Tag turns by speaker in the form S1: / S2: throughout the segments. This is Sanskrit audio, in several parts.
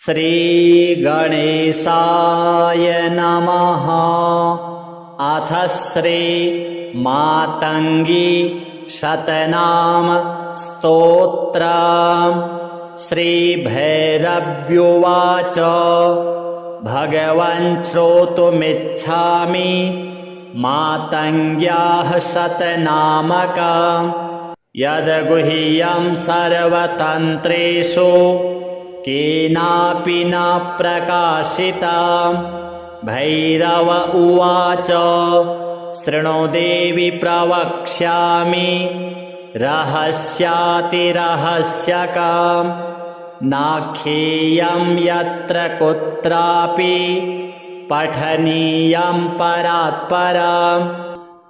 S1: श्रीगणेशाय नमः। अथ श्री मातंगी शतनाम स्तोत्रम्। श्रीभैरव्युवाच भगवन् श्रोतुमिच्छामि मातंग्याः शतनामकम्। यद्गुह्यं सर्वतन्त्रेषु केनापि न प्रकाशितम्। भैरव उवाच शृणु देवि प्रवक्ष्यामि रहस्यातिरहस्यकम्। नाख्येयं यत्र कुत्रापि पठनीयं परात् परम्।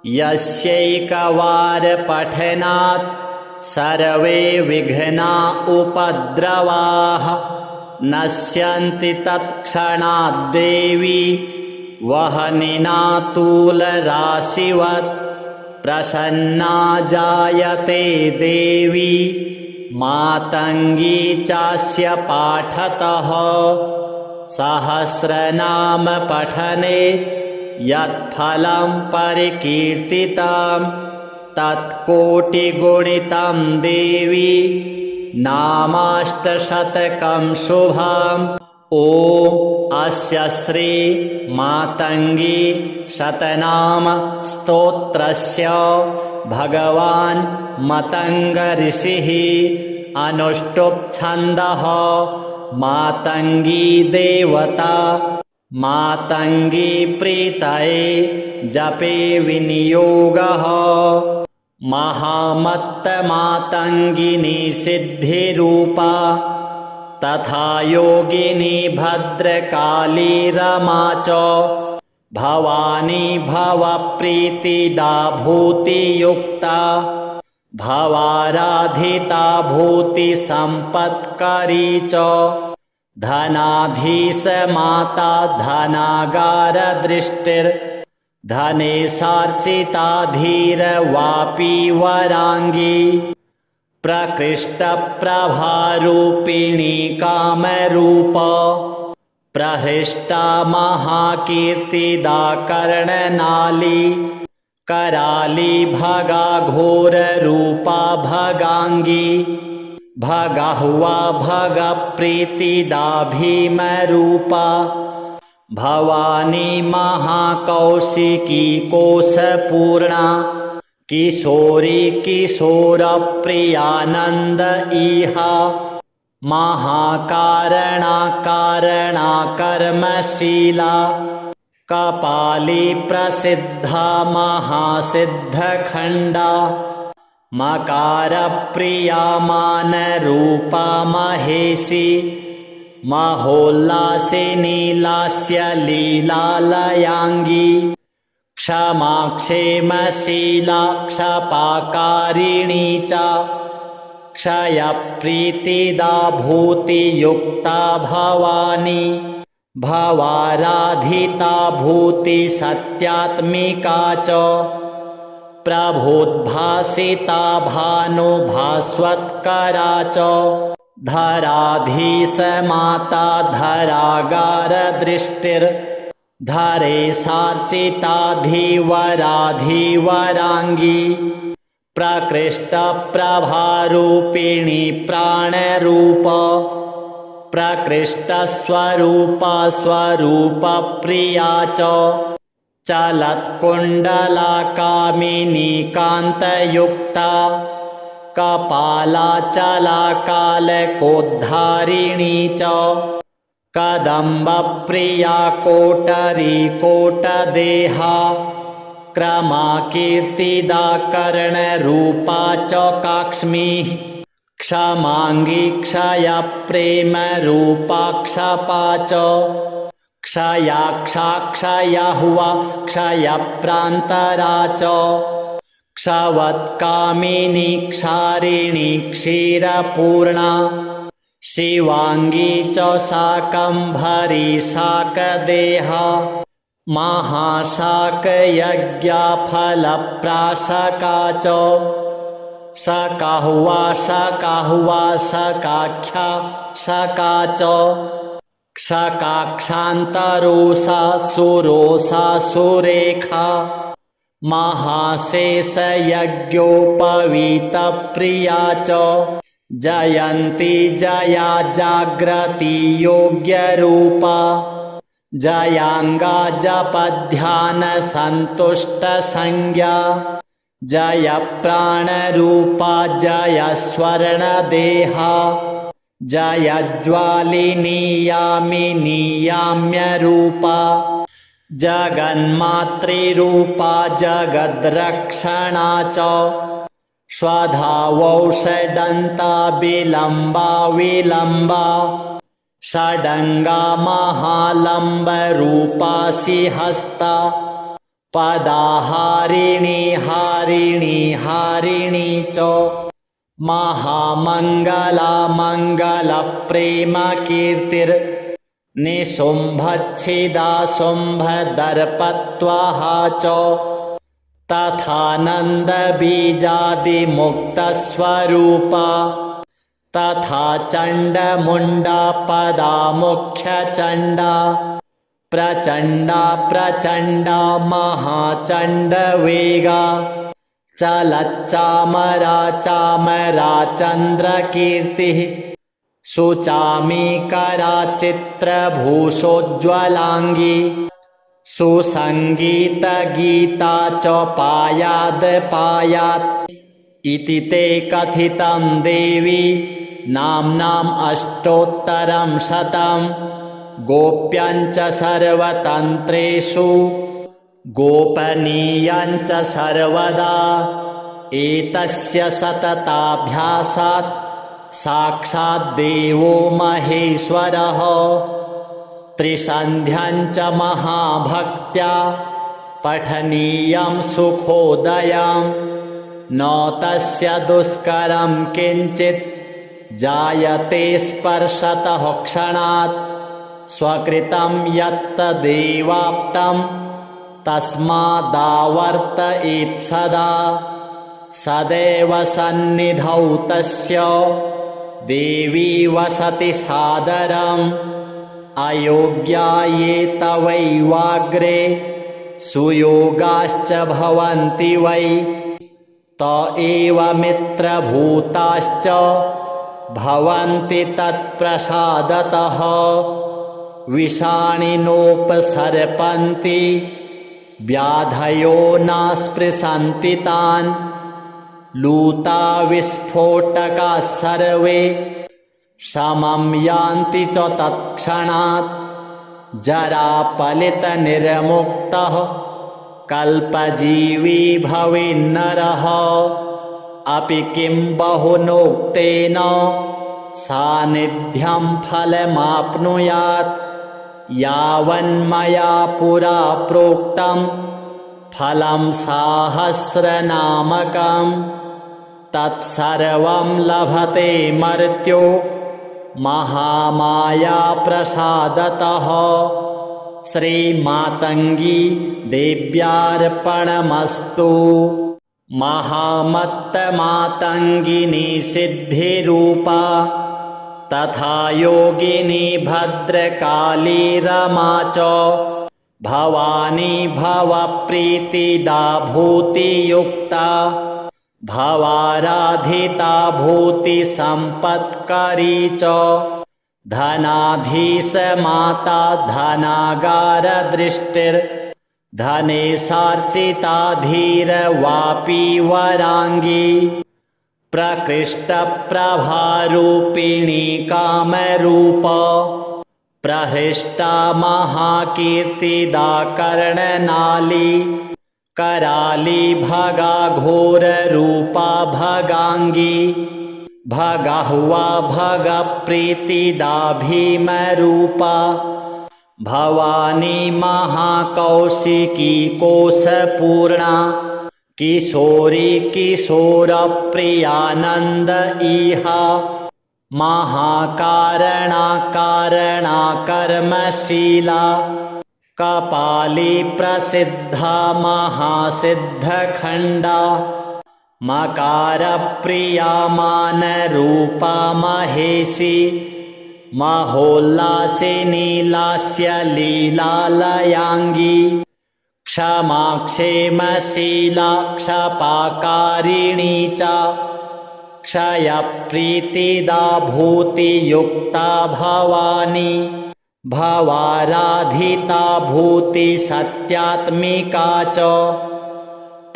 S1: यस्यैकवारपठनात् सर्वे विघ्ना उपद्रवाः नश्यन्ति तत्क्षणात् देवी। वह्निना तूलराशिवत् प्रसन्ना जायते देवी। मातंगी चास्य पाठतः सहस्रनाम पठने यत्फलं परिकीर्तितं तत्कोटिगुणितं देवी। नामाष्टशतकं शुभम्। ॐ अस्य श्री मातंगी शतनाम स्तोत्रस्य भगवान् मतंग ऋषिः अनुष्टुप् छन्दः। मातंगी देवता मातंगी प्रीतये जपे विनियोगः। महामत्तमातंगिनी सिद्धिरूपा तथा योगिनी भद्रकाली रमा च। भवानी भवप्रीतिदा भूतियुक्ता भवाराधिता भूतिसम्पत्करी च। धनाधीश माता धनागारदृष्टिर् धनेशार्चिता धीरवापी वरांगी। प्रकृष्टप्रभारूपिणी कामरूपा प्रहृष्टा महाकीर्तिदा कर्णनाली। कराली भगा घोररूपा भगांगी। भगह्वा भगप्रीतिदा भीमरूपा। भवानी महाकौशिकी कोशपूर्णा। किशोरी किशोरप्रियानन्द इहा। महाकारणा कारणा कर्मशीला। कपाली प्रसिद्धा महासिद्धखण्डा। मकारप्रिया मानरूपा महेशी। महोल्लासिनी लास्य लीलालयांगी। क्षमा क्षेमशीला क्षपाकारिणी च। क्षयप्रीतिदा भूतियुक्ता भवानी। भवाराधिता भूतिसत्यात्मिका च। प्रभुद्भासिता भानुभास्वत्करा च। धराधीश माता धरागारदृष्टिर् धरेशार्चिता धीवरा धीवरांगी। प्रकृष्टप्रभारूपिणी प्राणरूपा। प्रकृष्टस्वरूपा स्वरूपप्रिया च। चलत्कुण्डला कामिनी कान्तयुक्ता। कपालाचला कालकोद्धारिणी च। कदम्बप्रिया कोटरी कोटदेहा। क्रमाकीर्तिदा कर्णरूपा च काक्ष्मी। क्षमांगी क्षयप्रेमरूपा क्षपा च। क्षयाक्षा क्षयह्वा क्षयप्रान्तरा च। क्षवत्कामिनी क्षारिणी क्षीरपूर्णा। शिवांगी च शाकम्भरी शाकदेहा। महाशाकयज्ञफलप्राशका च। सकाहुवा सकाख्या सका च क्षकाक्षान्तरोषा सुरोषा सुरेखा महाशेषयज्ञोपवीतप्रिया च जयन्ती जया जाग्रती योग्यरूपा जयाङ्गा जपध्यानसन्तुष्टसंज्ञा जय प्राणरूपा जय स्वर्णदेहा जयज्वालिनी यामिनी याम्यरूपा जगन्मातृरूपा जगद्रक्षणा च स्वधावौषधन्ता विलम्बा विलम्बा षडङ्गा महालम्बरूपा सिंहस्ता पदाहारिणी हारिणी हारिणी च महामङ्गला मङ्गलप्रेमकीर्तिर् निशुम्भच्छिदा शुम्भदर्पत्वहा च तथानन्दबीजादिमुक्तस्वरूपा तथा चण्डमुण्डा पदा मुख्यचण्डा प्रचण्डा प्रचण्डा महाचण्डवेगा चलच्चामरा चामरा चन्द्रकीर्तिः सुचामीकरा चित्रभूषोज्ज्वलाङ्गी सुसङ्गीतगीता च पायाद् पायात् इति ते कथितं देवी नाम्नाम् अष्टोत्तरं शतं गोप्यञ्च सर्वतन्त्रेषु गोपनीयञ्च सर्वदा एतस्य सतताभ्यासात् साक्षात् देवो महेश्वरः त्रिसन्ध्यञ्च महाभक्त्या पठनीयं सुखोदयं न तस्य दुष्करं किञ्चित् जायते स्पर्शतः क्षणात् स्वकृतं यत्तदेवाप्तं तस्मादावर्तयेत् सदा सदैव सन्निधौ तस्य देवी वसति सादरम् अयोग्या ये तवैवाग्रे सुयोगाश्च भवन्ति वै त एव मित्रभूताश्च भवन्ति तत्प्रसादतः विषाणिनोपसर्पन्ति व्याधयो नास्पृशन्ति तान् लूता विस्फोटकाः सर्वे शमं यान्ति च तत्क्षणात् जरापलितनिर्मुक्तः कल्पजीवी भवेन्नरः अपि किं बहुनोक्तेन सान्निध्यं फलमाप्नुयात् यावन्मया पुरा प्रोक्तं फलं साहस्रनामकं तत्सर्वं लभते मर्त्यो महामाया प्रसादतः श्रीमातङ्गी देव्यार्पणमस्तु। महामत्तमातङ्गिनी सिद्धिरूपा तथा योगिनी भद्रकाली रमा च भवानी भवप्रीतिदा भूतियुक्ता भवाराधिता भूतिसम्पत्करी च धनाधीश माता धनागारदृष्टिर्धनेशार्चिता धीरवापी वराङ्गी प्रकृष्टप्रभारूपिणी कामरूपा प्रहृष्टा महाकीर्तिदा कर्णनाली कराली भगा घोररूपा भगाङ्गी भगह्वा भगप्रीतिदा भीमरूपा भवानी महाकौशिकी कोशपूर्णा किशोरी किशोरप्रियानन्द इहा महाकारणा कारणा कर्मशीला कपाली प्रसिद्धा महासिद्धखण्डा मकारप्रिया मानरूपा महेशी महोल्लासिनी लास्य लीलालयाङ्गी क्षमाक्षेमशीला क्षपाकारिणी च क्षयप्रीतिदा भूतियुक्ता भवानी भवाराधिता भूतिसत्यात्मिका च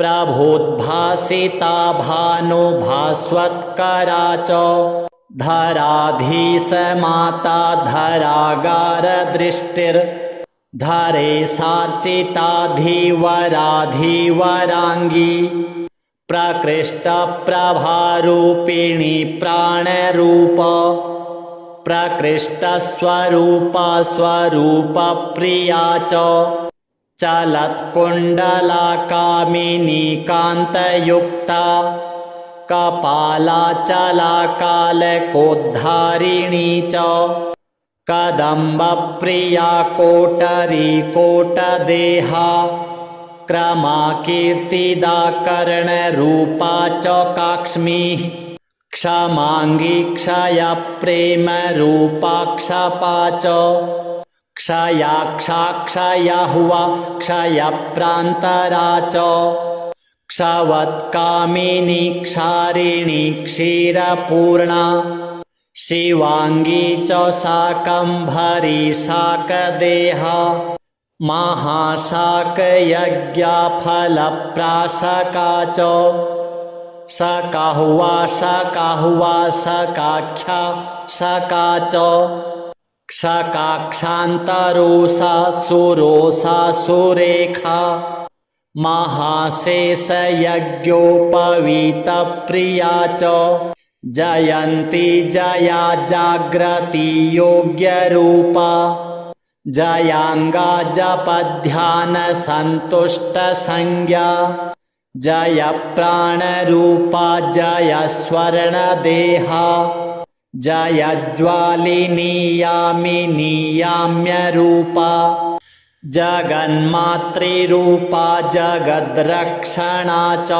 S1: प्रभोद्भासिता भानुभास्वत्करा च धराधीशमाता धरागारदृष्टिर्धरेशार्चिता धीवराधिवराङ्गी प्रकृष्टप्रभारूपिणी प्राणरूप प्रकृष्टस्वरूपा स्वरूपप्रिया च चलत्कुण्डलाकामिनी कान्तयुक्ता कपालाचलाकालकोद्धारिणी च कदम्बप्रिया कोटरी कोटदेहा क्रमाकीर्तिदा कर्णरूपा च काक्ष्मीः क्षमाङ्गी क्षयप्रेमरूपा क्षपा च क्षयाक्षा क्षयहुवा क्षयप्रान्तरा च क्षवत्कामिनी क्षारिणी क्षीरपूर्णा शिवाङ्गी च शाकम्भरी शाकदेहा महाशाकयज्ञफलप्राशका च शकाहुवा शकाहुवा शकाख्या शका च क्षकाक्षान्तरोषा सुरोषा सुरेखा महाशेषयज्ञोपवीतप्रिया च जयन्ती जया जाग्रती योग्यरूपा जयाङ्गा जपध्यानसन्तुष्टसंज्ञा जय प्राणरूपा जय स्वर्णदेहा जयज्वालिनी यामिनी याम्यरूपा जगन्मातृरूपा जगद्रक्षणा च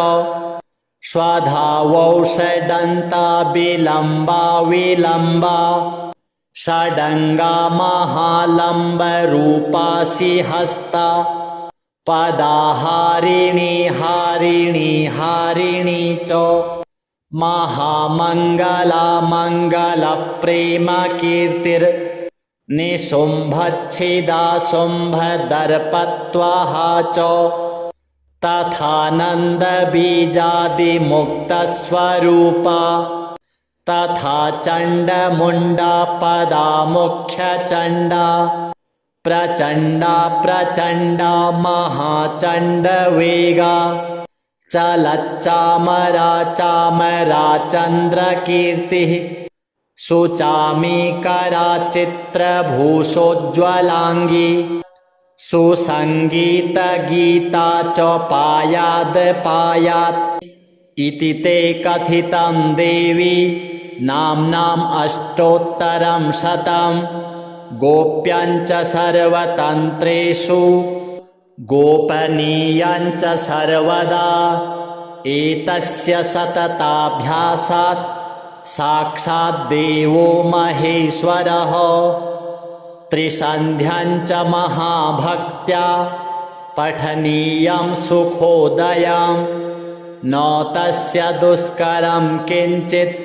S1: स्वधावौषडन्ता विलम्बा विलम्बा षडङ्गा महालम्बरूपा सिंहस्ता पदाहारिणी हारिणी हारिणी च महामङ्गला मङ्गलप्रेमकीर्तिर्निशुम्भच्छिदा शुम्भदर्पत्वहा च तथानन्दबीजादिमुक्तस्वरूपा तथा चण्डमुण्डा पदा मुख्यचण्डा प्रचण्डा प्रचण्डा महाचण्डवेगा चलच्चामरा चामरा चन्द्रकीर्तिः सुचामीकरा चित्रभूषोज्ज्वलाङ्गी सुसङ्गीतगीता च पायाद् पायात् इति ते कथितं देवी नाम्नाम् अष्टोत्तरं शतं गोप्यञ्च सर्वतन्त्रेषु गोपनीयञ्च सर्वदा एतस्य सतताभ्यासात् साक्षाद्देवो महेश्वरः त्रिसन्ध्यञ्च महाभक्त्या पठनीयं सुखोदयं न तस्य दुष्करं किञ्चित्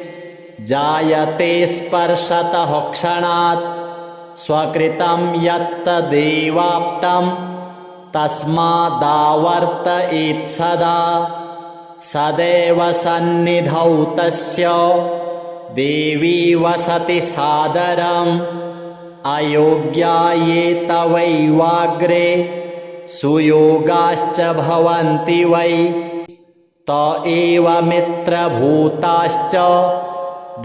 S1: जायते स्पर्शतः क्षणात् स्वकृतं यत्तदेवाप्तं तस्मादावर्तयेत् सदा सदैव सन्निधौ तस्य देवी वसति सादरम् अयोग्या ये तवैवाग्रे सुयोगाश्च भवन्ति वै त एव मित्रभूताश्च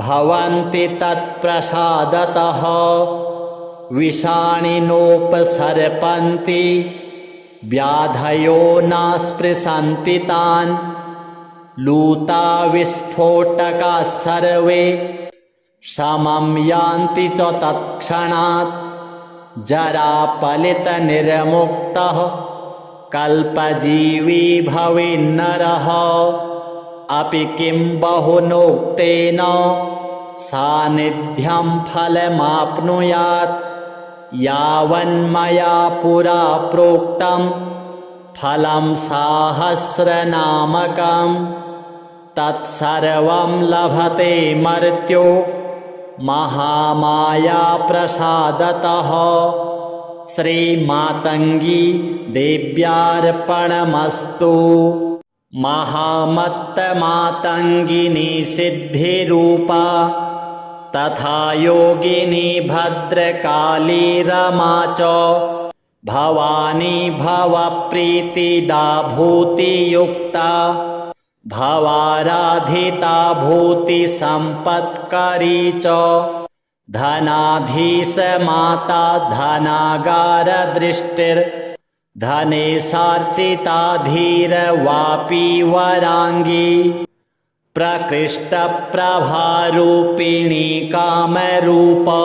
S1: भवन्ति तत्प्रसादतः विषाणिनोपसर्पन्ति व्याधयो नास्पृशन्ति तान् लूता विस्फोटकाः सर्वे समं यान्ति च तत्क्षणात् जरापलितनिर्मुक्तः कल्पजीवी भवेन्नरः अपि किं बहुनोक्तेन सानिध्यं फलमाप्नुयात् यावन्मया पुरा प्रोक्तं फलं साहस्रनामकं तत्सर्वं लभते मर्त्यो महामाया प्रसादतः। श्रीमातङ्गी देव्यार्पणमस्तु। महामत्तमातङ्गिनी सिद्धिरूपा तथा योगिनी भद्रकाली रमा च भवानी भवप्रीतिदा भूतियुक्ता भवाराधिता भूतिसम्पत्करी च धनाधीश माता धनागारदृष्टिर्धनेशार्चिता धीरवापी वराङ्गी प्रकृष्टप्रभारूपिणी कामरूपा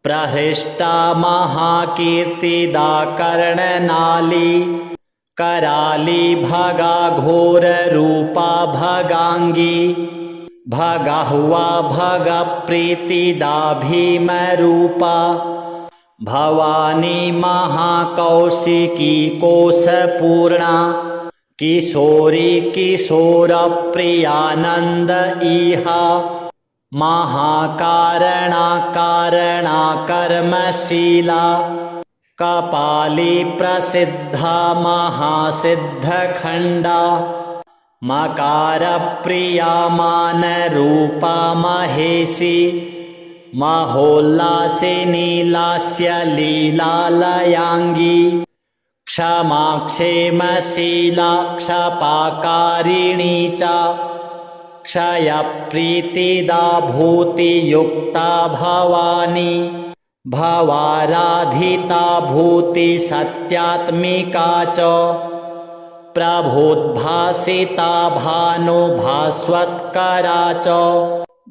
S1: प्रहृष्टा महाकीर्तिदा कर्णनाली कराली भगा घोररूपा भगाङ्गी भगह्वा भगप्रीतिदा भीमरूपा भवानी महाकौशिकी कोशपूर्णा किशोरी किशोरप्रियानन्द इहा महाकारणा कारणा कर्मशीला कपाली प्रसिद्धा महासिद्धखण्डा मकारप्रिया मानरूपा महेशी महोल्लासिनी लास्यलीलालयाङ्गी क्षमा क्षेमशीला क्षपाकारिणी च क्षयप्रीतिदा भूतियुक्ता भवानी भवाराधिता भूतिसत्यात्मिका च प्रभोद्भासिता भानुभास्वत्करा च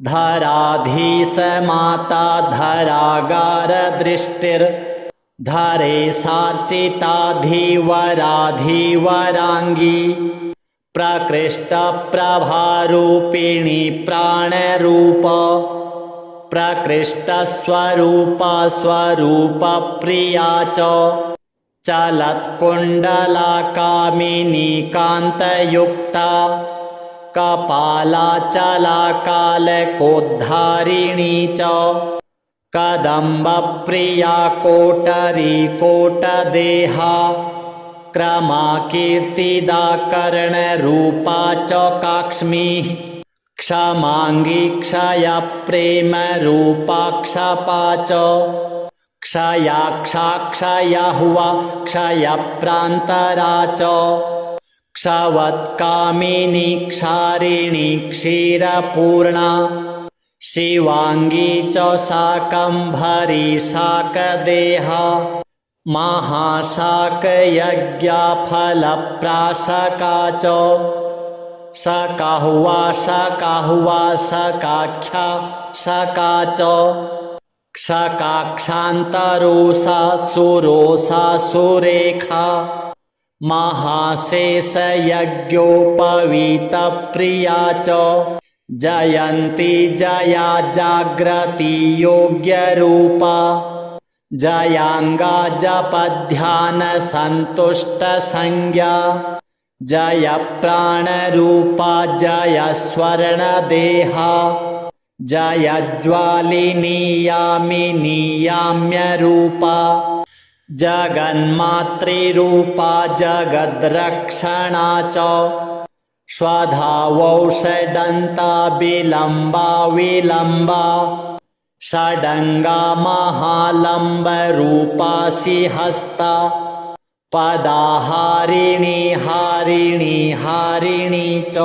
S1: धराधीश माता धरागारदृष्टिर्धरेशार्चिता धीवरा धीवराङ्गी प्रकृष्टप्रभारूपिणी प्राणरूपा प्रकृष्टस्वरूपा स्वरूपप्रिया च चलत्कुण्डला कामिनी कान्तयुक्ता कपालाचला कालकोद्धारिणी च कदम्बप्रिया कोटरी कोटदेहा क्रमाकीर्तिदा कर्णरूपा च काक्ष्मी क्षमाङ्गी क्षयप्रेमरूपा क्षपा च क्षयाक्षा क्षयह्वा क्षयप्रान्तरा च क्षवत्कामिनी क्षारिणी क्षीरपूर्णा शिवाङ्गी च शाकम्भरी शाकदेहा महाशाकयज्ञफलप्राशका च शकाह्वा शकाह्वा शकाख्या शका च क्षकाक्षान्तरोषा सुरोषा सुरेखा महाशेषयज्ञोपवीतप्रिया च जयन्ती जया जाग्रती योग्यरूपा जयाङ्गा जपध्यानसन्तुष्टसंज्ञा जय प्राणरूपा जय स्वर्णदेहा जयज्वालिनी यामिनी याम्यरूपा जगन्मातृरूपा जगद्रक्षणा च स्वधावौषडन्ता विलम्बा विलम्बा षडङ्गा महालम्बरूपा सिंहस्ता पदाहारिणी हारिणी हारिणी च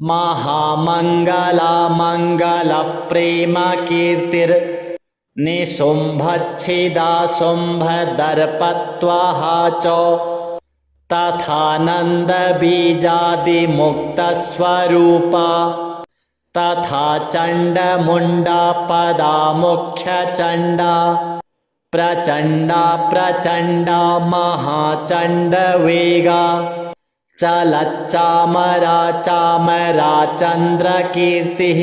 S1: महामङ्गला मङ्गलप्रेमकीर्तिर्निशुम्भच्छिदा शुम्भदर्पत्वहा च तथानन्दबीजादिमुक्तस्वरूपा तथा चण्डमुण्डा पदा मुख्यचण्डा प्रचण्डा प्रचण्डा महाचण्डवेगा चलच्चामरा चामरा चन्द्रकीर्तिः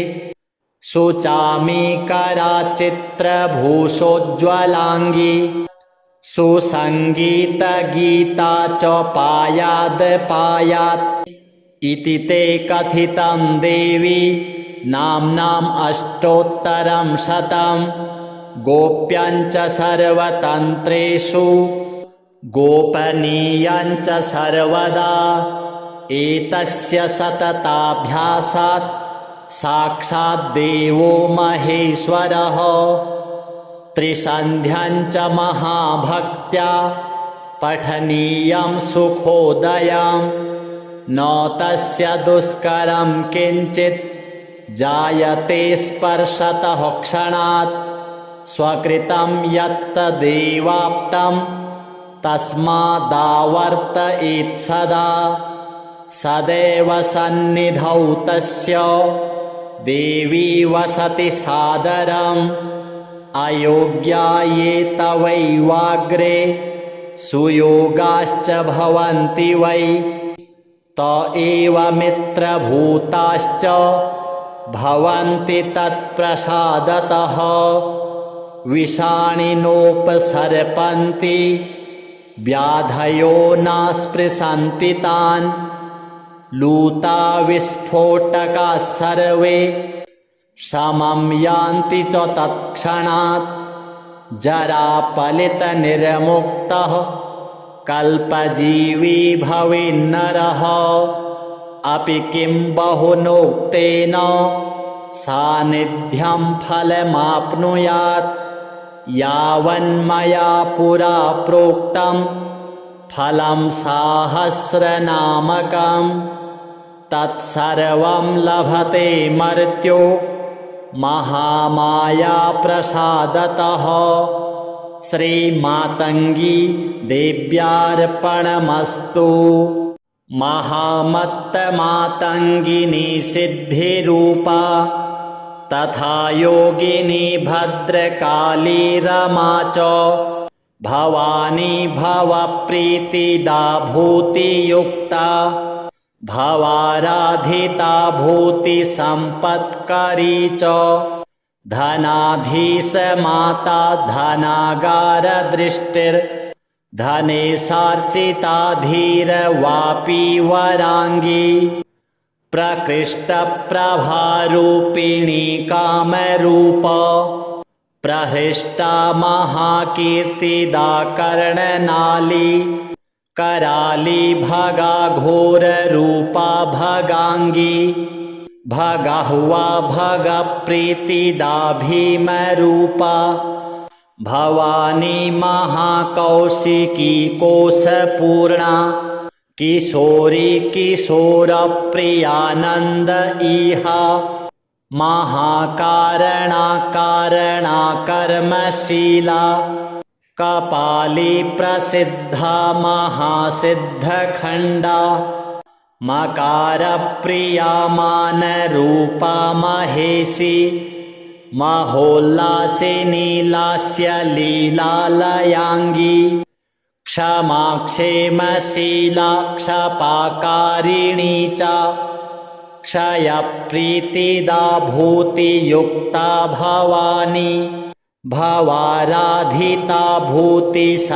S1: सुचामीकरा चित्रभूषोज्ज्वलाङ्गी सुसङ्गीतगीता च पायात् इति ते कथितं देवी नाम्नाम् अष्टोत्तरं शतं गोप्यञ्च सर्वतन्त्रेषु गोपनीयञ्च सर्वदा एतस्य सतताभ्यासात् साक्षाद्देवो महेश्वरः त्रिसन्ध्यञ्च महाभक्त्या पठनीयं सुखोदयं न तस्य दुष्करं किञ्चित् जायते स्पर्शतः क्षणात् स्वकृतं यत्तदेवाप्तं तस्मादावर्तयेत् सदा सदैव सन्निधौ तस्य देवी वसति सादरम् अयोग्या ये तवैवाग्रे सुयोगाश्च भवन्ति वै त एव मित्रभूताश्च भवन्ति तत्प्रसादतः विषाणिनोपसर्पन्ति व्याधयो न स्पृशन्ति तान् लूता विस्फोटकाः सर्वे समं यान्ति च तत्क्षणात् जरापलितनिर्मुक्तः कल्पजीवी भवेन्नरः अपि किं बहुनोक्तेन सान्निध्यं फलमाप्नुयात् यावन्मया पुरा प्रोक्तं फलं साहस्रनामकं तत्सर्वं लभते मर्त्यो महामाया प्रसादतः श्रीमातङ्गी देव्यार्पणमस्तु। महामत्तमातङ्गिनी सिद्धिरूपा तथा योगिनी भद्रकाली रमा च भवानी भवप्रीतिदा भूतियुक्ता भवाराधिता भूतिसम्पत्करी च धनाधीश माता धनागारदृष्टिर्धने सार्चिता धीरवापी वराङ्गी प्रकृष्टप्रभारूपिणी कामरूपा प्रहृष्टा महाकीर्तिदा कर्णनाली कराली भगा घोररूपा भगाङ्गी भगह्वा भगप्रीतिदा भीमरूपा भवानी महाकौशिकी कोशपूर्णा किशोरी किशोरप्रियानन्द इहा महाकारणा कारणा कर्मशीला कपाली प्रसिद्धा महासिद्धखण्डा मकारप्रिया मानरूपा महेशी महोल्लासिनी लास्यलीलालयाङ्गी क्षमा क्षेमशीला क्षपाकारिणी च क्षयप्रीतिदा भूतियुक्ता भवानी भवाराधिता भूतिसत्यात्मिका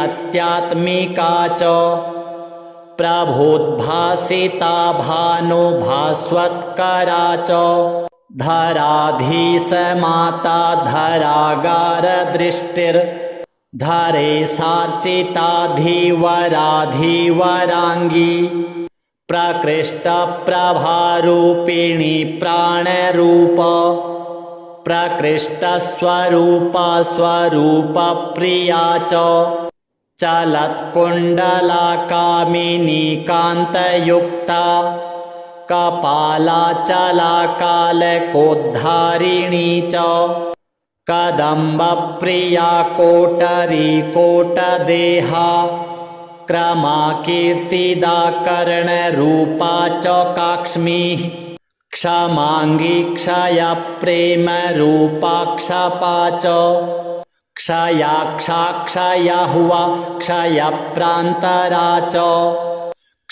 S1: च प्रभोद्भासिता भानुभास्वत्करा च धराधीशमाता धरागारदृष्टिर्धरे सार्चिता धीवराधीवराङ्गी प्रकृष्टप्रभारूपिणी प्राणरूपा प्रकृष्टस्वरूपा स्वरूपप्रिया च चलत्कुण्डला कामिनी कान्तयुक्ता कपालाचला कालकोद्धारिणी च कदम्बप्रिया कोटरी कोटदेहा क्रमाकीर्तिदा कर्णरूपा च काक्ष्मी क्षमाङ्गी क्षयप्रेमरूपा क्षपा च क्षयाक्षा क्षयह्वा क्षयप्रान्तरा च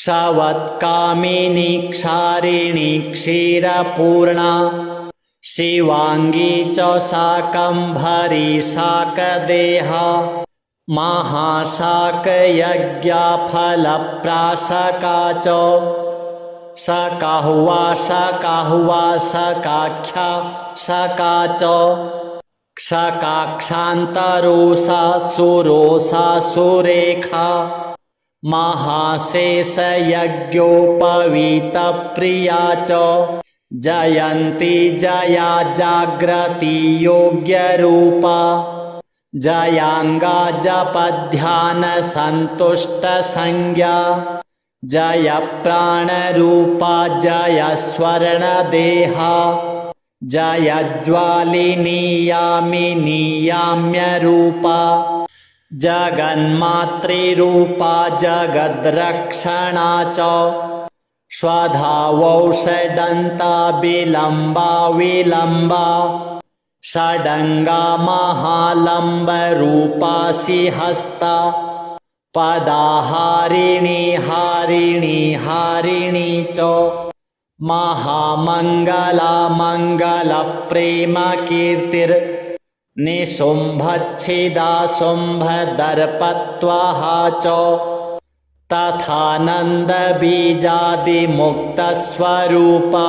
S1: क्षवत्कामिनी क्षारिणी क्षीरपूर्णा शिवाङ्गी च शाकम्भरी शाकदेहा महाशाकयज्ञफलप्राशका च शकाहुवा शकाहुवा शकाख्या शका च शकाक्षान्तरोषा सुरोषा सुरेखा महाशेषयज्ञोपवीतप्रिया च जयन्ती जया जाग्रती योग्यरूपा जयाङ्गा जपध्यानसन्तुष्टसंज्ञा जय प्राणरूपा जय स्वर्णदेहा जयज्वालिनी यामिनी याम्यरूपा जगन्मातृरूपा जगद्रक्षणा च स्वधावौषडन्ता विलम्बा विलम्बा षडङ्गा महालम्बरूपा सिंहस्ता पदाहारिणी हारिणी हारिणी च महामङ्गला मङ्गलप्रेमकीर्तिर् निशुम्भच्छिदा शुम्भदर्पत्वहा च तथानन्दबीजादिमुक्तस्वरूपा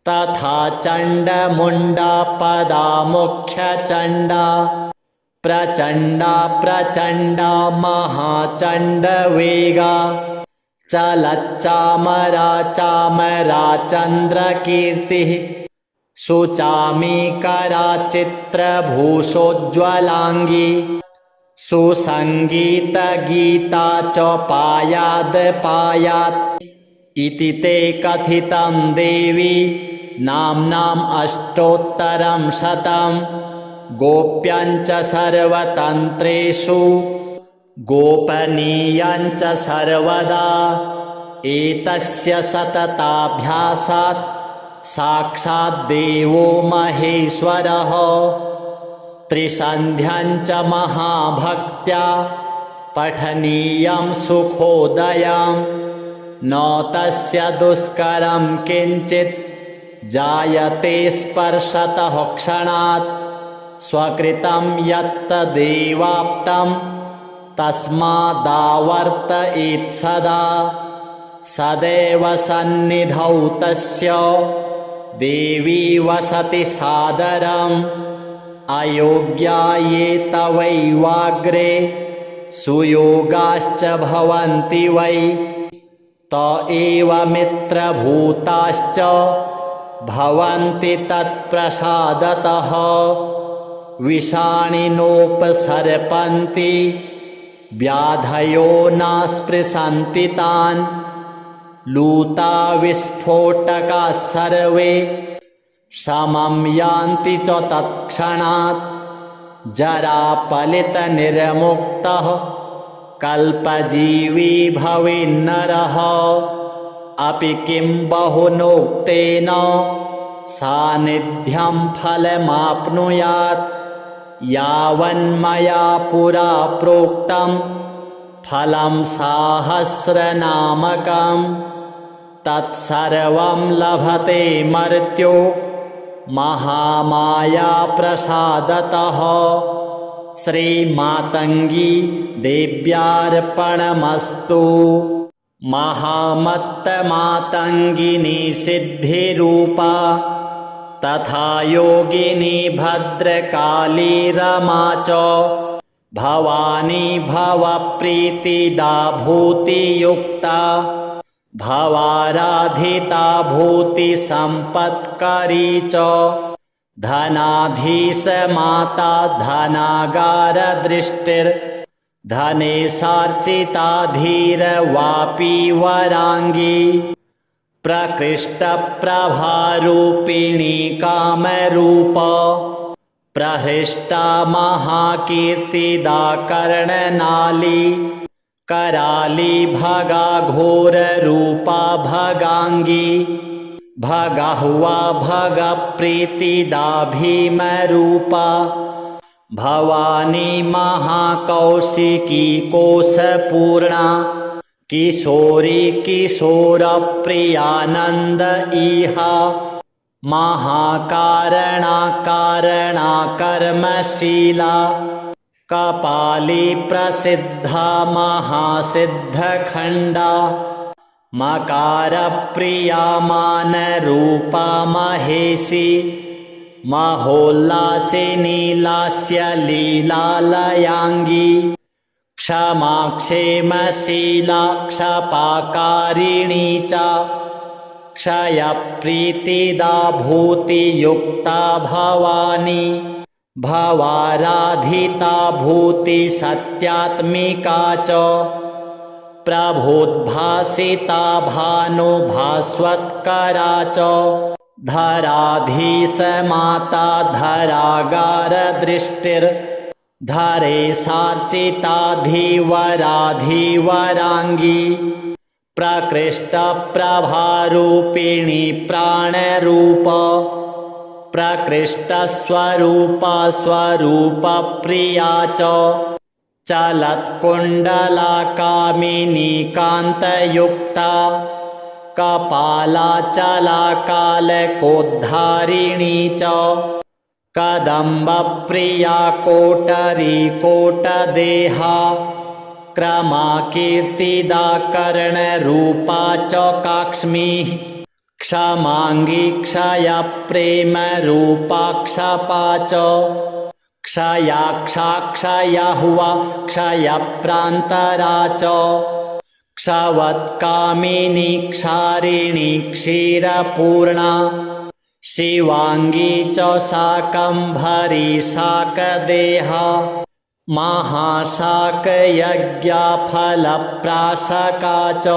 S1: तथा चण्डमुण्डा पदा मुख्यचण्डा प्रचण्डा प्रचण्डा महाचण्डवेगा चलच्चामरा चामरा चन्द्रकीर्तिः सुचामीकरा चित्रभूषोज्ज्वलाङ्गी सुसङ्गीतगीता च पायाद् पायात् इति ते कथितं देवी नाम्नाम् अष्टोत्तरं शतं गोप्यञ्च सर्वतन्त्रेषु गोपनीयञ्च सर्वदा एतस्य सतताभ्यासात् साक्षाद्देवो महेश्वरः त्रिसन्ध्यञ्च महाभक्त्या पठनीयं सुखोदयं न तस्य दुष्करं किञ्चित् जायते स्पर्शतः क्षणात् स्वकृतं यत्तदेवाप्तं तस्मादावर्तयेत् सदा सदैव सन्निधौ तस्य देवी वसति सादरम् अयोग्या ये तवैवाग्रे सुयोगाश्च भवन्ति वै त एव मित्रभूताश्च भवन्ति तत्प्रसादतः विषाणिनोपसर्पन्ति व्याधयो न स्पृशन्ति तान् लूता विस्फोटकाः सर्वे समं यान्ति च तत्क्षणात् जरापलितनिर्मुक्तः कल्पजीवी भवेन्नरः अपि किं बहुनोक्तेन सान्निध्यं फलमाप्नुयात् यावन्मया पुरा प्रोक्तं फलं साहस्रनामकं तत्सर्वं लभते मर्त्यो महामाया प्रसादतः श्रीमातङ्गी देव्यार्पणमस्तु। महामत्तमातङ्गिनी सिद्धिरूपा तथा योगिनी भद्रकाली रमा च भवानी भवप्रीतिदा भूतियुक्ता भवाराधिता भूतिसम्पत्करी च धनाधीश माता धनागारदृष्टिर्धनेशार्चिता धीरवापी वराङ्गी प्रकृष्टप्रभारूपिणी कामरूपा प्रहृष्टा महाकीर्तिदा कर्णनाली कराली भगा घोररूपा भगाङ्गी भगहुआ भगप्रीतिदा भीमरूपा भवानी महाकौशिकी कोशपूर्णा किशोरी किशोरप्रियानन्द इहा महाकारणा कारणा कर्मशीला कपाली प्रसिद्धा महासिद्धखण्डा मकारप्रिया मानरूपा महेशी महोल्लासिनी लास्य लीलालयाङ्गी क्षमा क्षेमशीला क्षपाकारिणी च क्षयप्रीतिदा भूतियुक्ता भवानी भवाराधिता भूतिसत्यात्मिका च प्रभोद्भासिता भानुभास्वत्करा च धराधीशमाता धरागारदृष्टिर्धरेशार्चिता धीवराधिवराङ्गी प्रकृष्टप्रभारूपिणी प्राणरूप प्रकृष्टस्वरूपा स्वरूपप्रिया च चलत्कुण्डला कामिनी कान्तयुक्ता कपालाचला कालकोद्धारिणी च कदम्बप्रिया कोटरी कोटदेहा क्रमाकीर्तिदा कर्णरूपा च काक्ष्मी क्षमाङ्गी क्षयप्रेमरूपा क्षपा च क्षयाक्षा क्षयहुवा क्षयप्रान्तरा च क्षवत्कामिनी क्षारिणी क्षीरपूर्णा शिवाङ्गी च शाकम्भरी शाकदेहा महाशाकयज्ञफलप्राशका च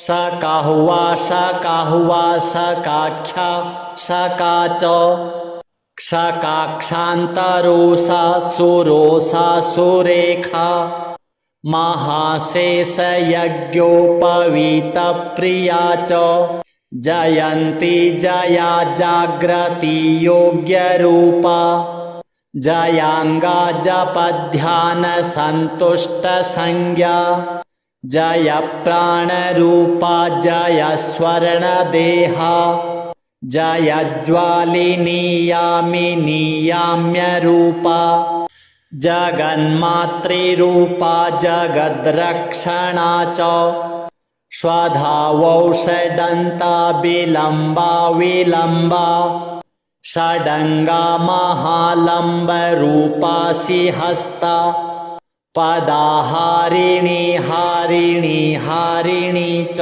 S1: शकाहुवा शकाहुवा शकाख्या शका च क्षकाक्षान्तरोषा सुरोषा सुरेखा महाशेषयज्ञोपवीतप्रिया च जयन्ती जया जाग्रती योग्यरूपा जयाङ्गा जपध्यानसन्तुष्टसंज्ञा जय प्राणरूपा जय स्वर्णदेहा जयज्वालिनी यामिनी याम्यरूपा जगन्मातृरूपा जगद्रक्षणा च स्वधावौषडन्ता विलम्बा विलम्बा षडङ्गा महालम्बरूपा सिंहस्ता पदाहारिणी हारिणी हारिणी च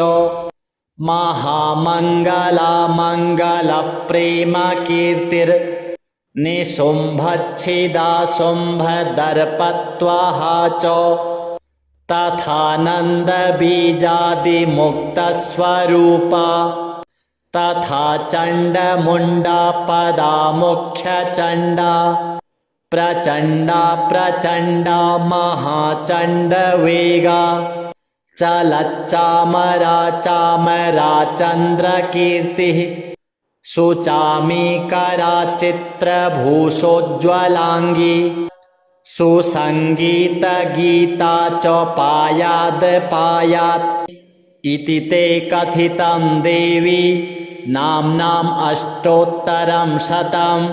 S1: महामङ्गला मङ्गलप्रेमकीर्तिर्निशुम्भच्छिदा शुम्भदर्पत्वहा च तथानन्दबीजादिमुक्तस्वरूपा तथा चण्डमुण्डा पदा मुख्यचण्डा प्रचण्डा प्रचण्डा महाचण्डवेगा चलच्चामरा चामरा चन्द्रकीर्तिः सुचामीकरा चित्रभूषोज्ज्वलाङ्गी सुसङ्गीतगीता च पायाद् पायात् इति ते कथितं देवी नाम्नाम् अष्टोत्तरं शतं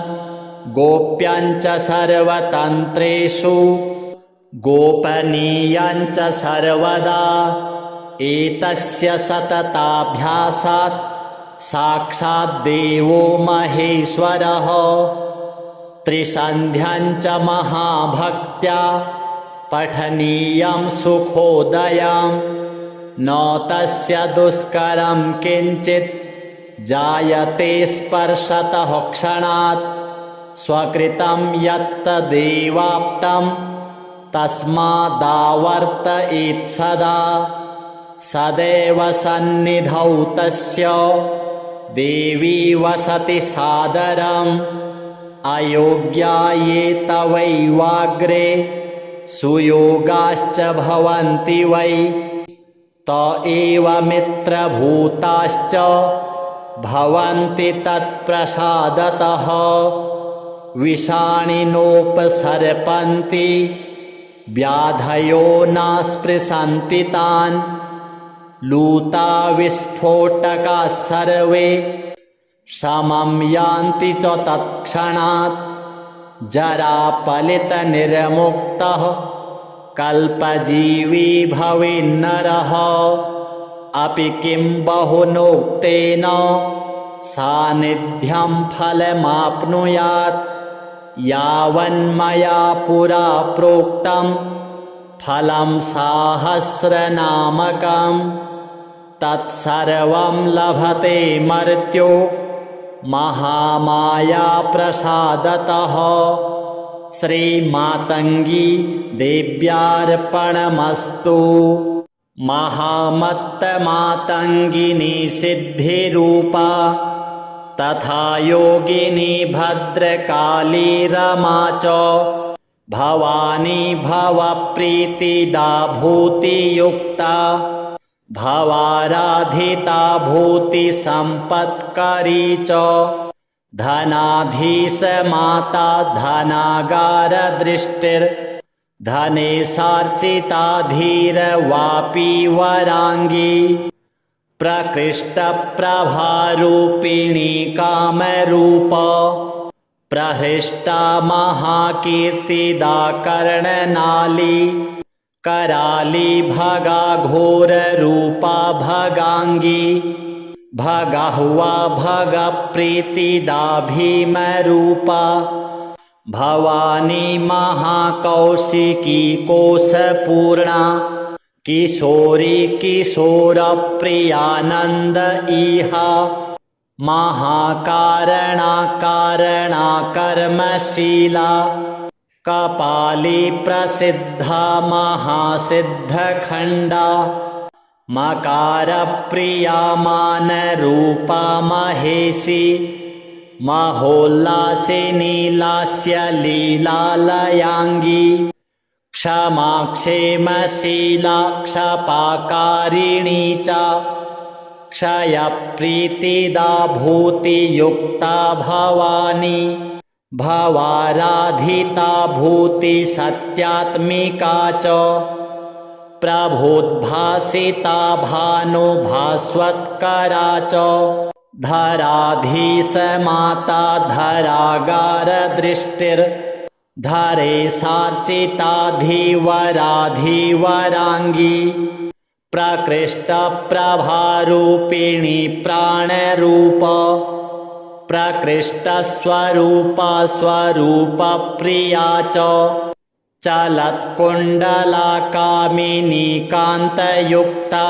S1: गोप्यञ्च सर्वतन्त्रेषु गोपनीयञ्च सर्वदा एतस्य सतताभ्यासात् साक्षाद्देवो महेश्वरः त्रिसन्ध्यञ्च महाभक्त्या पठनीयं सुखोदयं न तस्य दुष्करं किञ्चित् जायते स्पर्शतः क्षणात् स्वकृतं यत्तदेवाप्तं तस्मादावर्तयेत् सदा सदैव सन्निधौ तस्य देवी वसति सादरम् अयोग्या ये तवैवाग्रे सुयोगाश्च भवन्ति वै त एव मित्रभूताश्च भवन्ति तत्प्रसादतः विषाणिनोपसर्पन्ति व्याधयो न स्पृशन्ति तान् लूता विस्फोटकाः सर्वे समं यान्ति च तत्क्षणात् जरापलितनिर्मुक्तः कल्पजीवी भवेन्नरः अपि किं बहुनोक्तेन सान्निध्यं फलमाप्नुयात् यावन्मया पुरा प्रोक्तं फलं साहस्रनामकं तत्सर्वं लभते मर्त्यो महामायाप्रसादतः। श्रीमातङ्गी देव्यार्पणमस्तु। महामत्तमातङ्गिनी सिद्धिरूपा तथा योगिनी भद्रकाली रमा च भवानी भवप्रीतिदा भूतियुक्ता भवाराधिता भूतिसम्पत्करी च धनाधीशमाता धनागारदृष्टिर्धनेशार्चिता धीरवापी वराङ्गी प्रकृष्टप्रभारूपिणी कामरूपा प्रहृष्टा महाकीर्तिदा कर्णनाली कराली भगा घोररूपा भगाङ्गी भगह्वा भगप्रीतिदा भीमरूपा भवानी महाकौशिकी कोशपूर्णा किशोरी किशोरप्रियानन्द इहा महाकारणा कारणा कर्मशीला कपाली प्रसिद्धा महासिद्धखण्डा मकारप्रिया मानरूपा महेशी महोल्लासिनी लास्यलीलालयाङ्गी क्षमा क्षेमशीला क्षपाकारिणी च क्षयप्रीतिदा भूतियुक्ता भवानी भवाराधिता भूतिसत्यात्मिका च प्रभोद्भासिता भानुभास्वत्करा च धराधीशमाता धरागारदृष्टिर्धरेशार्चिता धीवराधिवराङ्गी प्रकृष्टप्रभारूपिणी प्राणरूपा प्रकृष्टस्वरूपा स्वरूपप्रिया च चलत्कुण्डला कामिनी कान्तयुक्ता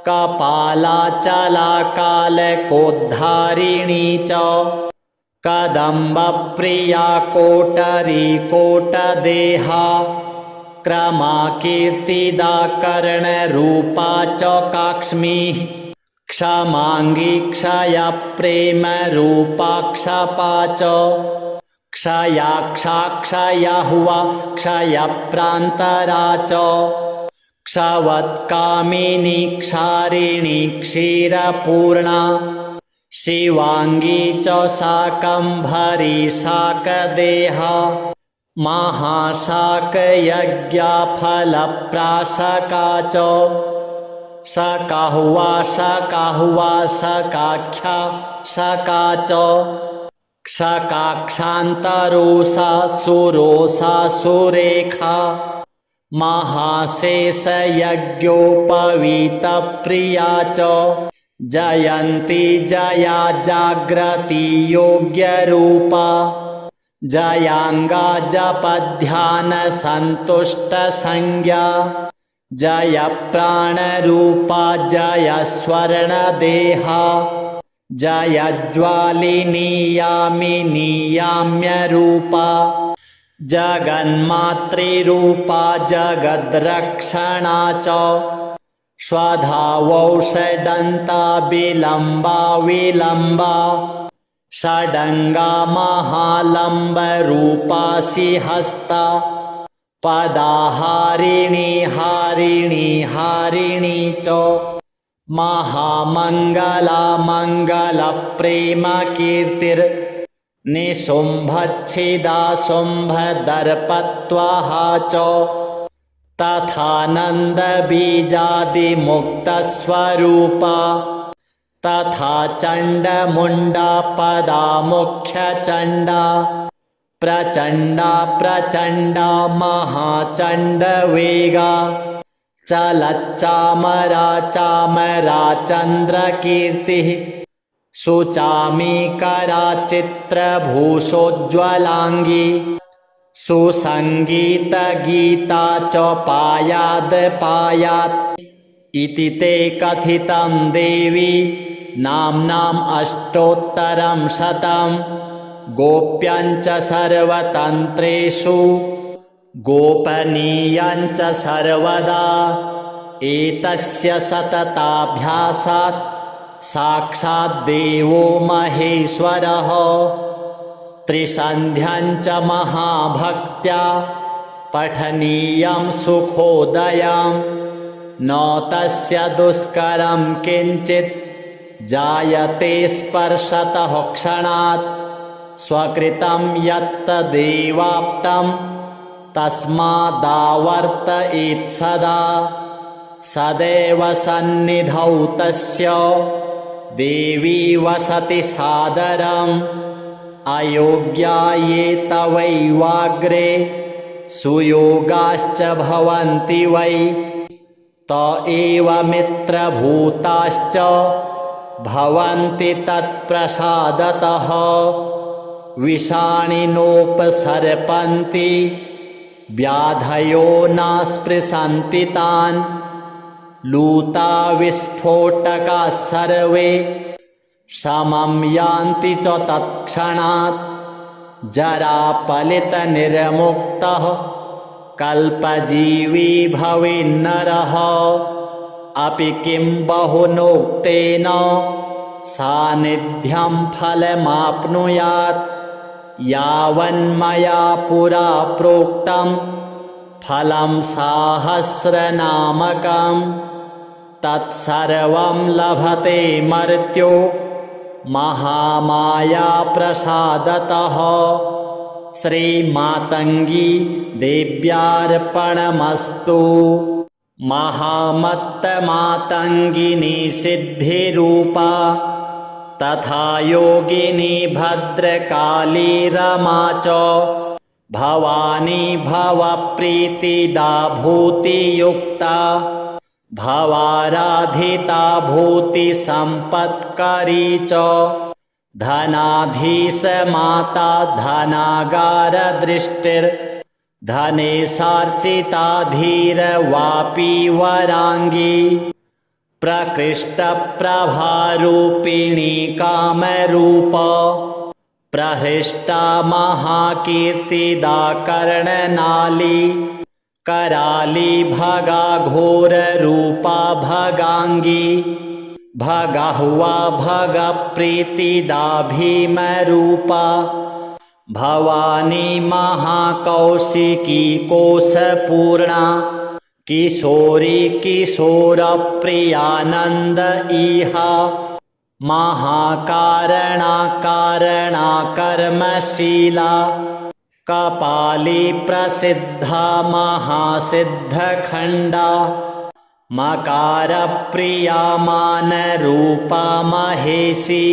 S1: कपालाचला कालकोद्धारिणी च कदम्बप्रिया कोटरी कोटदेहा क्रमाकीर्तिदा कर्णरूपा च काक्ष्मी क्षमाङ्गी क्षयप्रेमरूपा क्षपा च क्षयाक्षा क्षयह्वा क्षयप्रान्तरा च क्षवत्कामिनी क्षारिणी क्षीरपूर्णा शिवाङ्गी च शाकम्भरी शाकदेहा महाशाकयज्ञफलप्राशका च शकह्वा शकह्वा शकाख्या शका च क्षकाक्षान्तरोषा सुरोषा सुरेखा महाशेषयज्ञोपवीतप्रिया च जयन्ती जया जाग्रती योग्यरूपा जयाङ्गा जपध्यानसन्तुष्टसंज्ञा जयप्राणरूपा जयस्वर्णदेहा जयज्वालिनी यामिनी याम्यरूपा जगन्मातृरूपा जगद्रक्षणा च स्वधावौषडन्ता विलम्बा विलम्बा षडङ्गा महालम्बरूपा सिंहस्ता पदाहारिणी हारिणी हारिणी च महामङ्गला मङ्गलप्रेमकीर्तिर्निशुम्भच्छिदा शुम्भदर्पत्वहा च तथानन्दबीजादिमुक्तस्वरूपा तथा चण्डमुण्डा पदा मुख्यचण्डा प्रचण्डा प्रचण्डा महाचण्डवेगा चलच्चामरा चामरा चन्द्रकीर्तिः सुचामीकरा चित्रभूषोज्ज्वलाङ्गी सुसङ्गीतगीता च पायात् इति ते कथितं देवी नाम्नाम् अष्टोत्तरं शतं गोप्यञ्च सर्वतन्त्रेषु गोपनीयञ्च सर्वदा एतस्य सतताभ्यासात् साक्षाद्देवो महेश्वरः त्रिसन्ध्यञ्च महाभक्त्या पठनीयं सुखोदयं न तस्य दुष्करं किञ्चित् जायते स्पर्शतः क्षणात् स्वकृतं यत्तदेवाप्तं तस्मादावर्तयेत् सदा सदैव सन्निधौ तस्य देवी वसति सादरम् अयोग्या ये तवैवाग्रे सुयोगाश्च भवन्ति वै त एव मित्रभूताश्च भवन्ति तत्प्रसादतः विषाणिनोपसर्पन्ति व्याधयो न स्पृशन्ति तान् लूता विस्फोटकाः सर्वे समं यान्ति च तत्क्षणात् जरापलितनिर्मुक्तः कल्पजीवी भवेन्नरः अपि किं बहुनोक्तेन सान्निध्यं फलमाप्नुयात् यावन्मया पुरा प्रोक्तं फलं साहस्रनामकं तत्सर्वं लभते मर्त्यो महामाया प्रसादतः श्रीमातङ्गी देव्यार्पणमस्तु। महामत्तमातङ्गिनी सिद्धिरूपा तथा योगिनी भद्रकाली रमा च भवानी भवप्रीतिदा भूतियुक्ता भवाराधिता भूतिसम्पत्करी च धनाधीशमाता धनागारदृष्टिर्धनेशार्चिता धीरवापी वराङ्गी प्रकृष्टप्रभारूपिणी कामरूपा प्रहृष्टा महाकीर्तिदा कर्णनाली कराली भगा घोररूपा भगाङ्गी भगह्वा भगप्रीतिदा भीमरूपा भवानी महाकौशिकी कोशपूर्णा किशोरी किशोरप्रियानन्द इहा महाकारणा कारणा कर्मशीला कपाली प्रसिद्धा महासिद्धखण्डा मकारप्रिया मानरूपा महेशी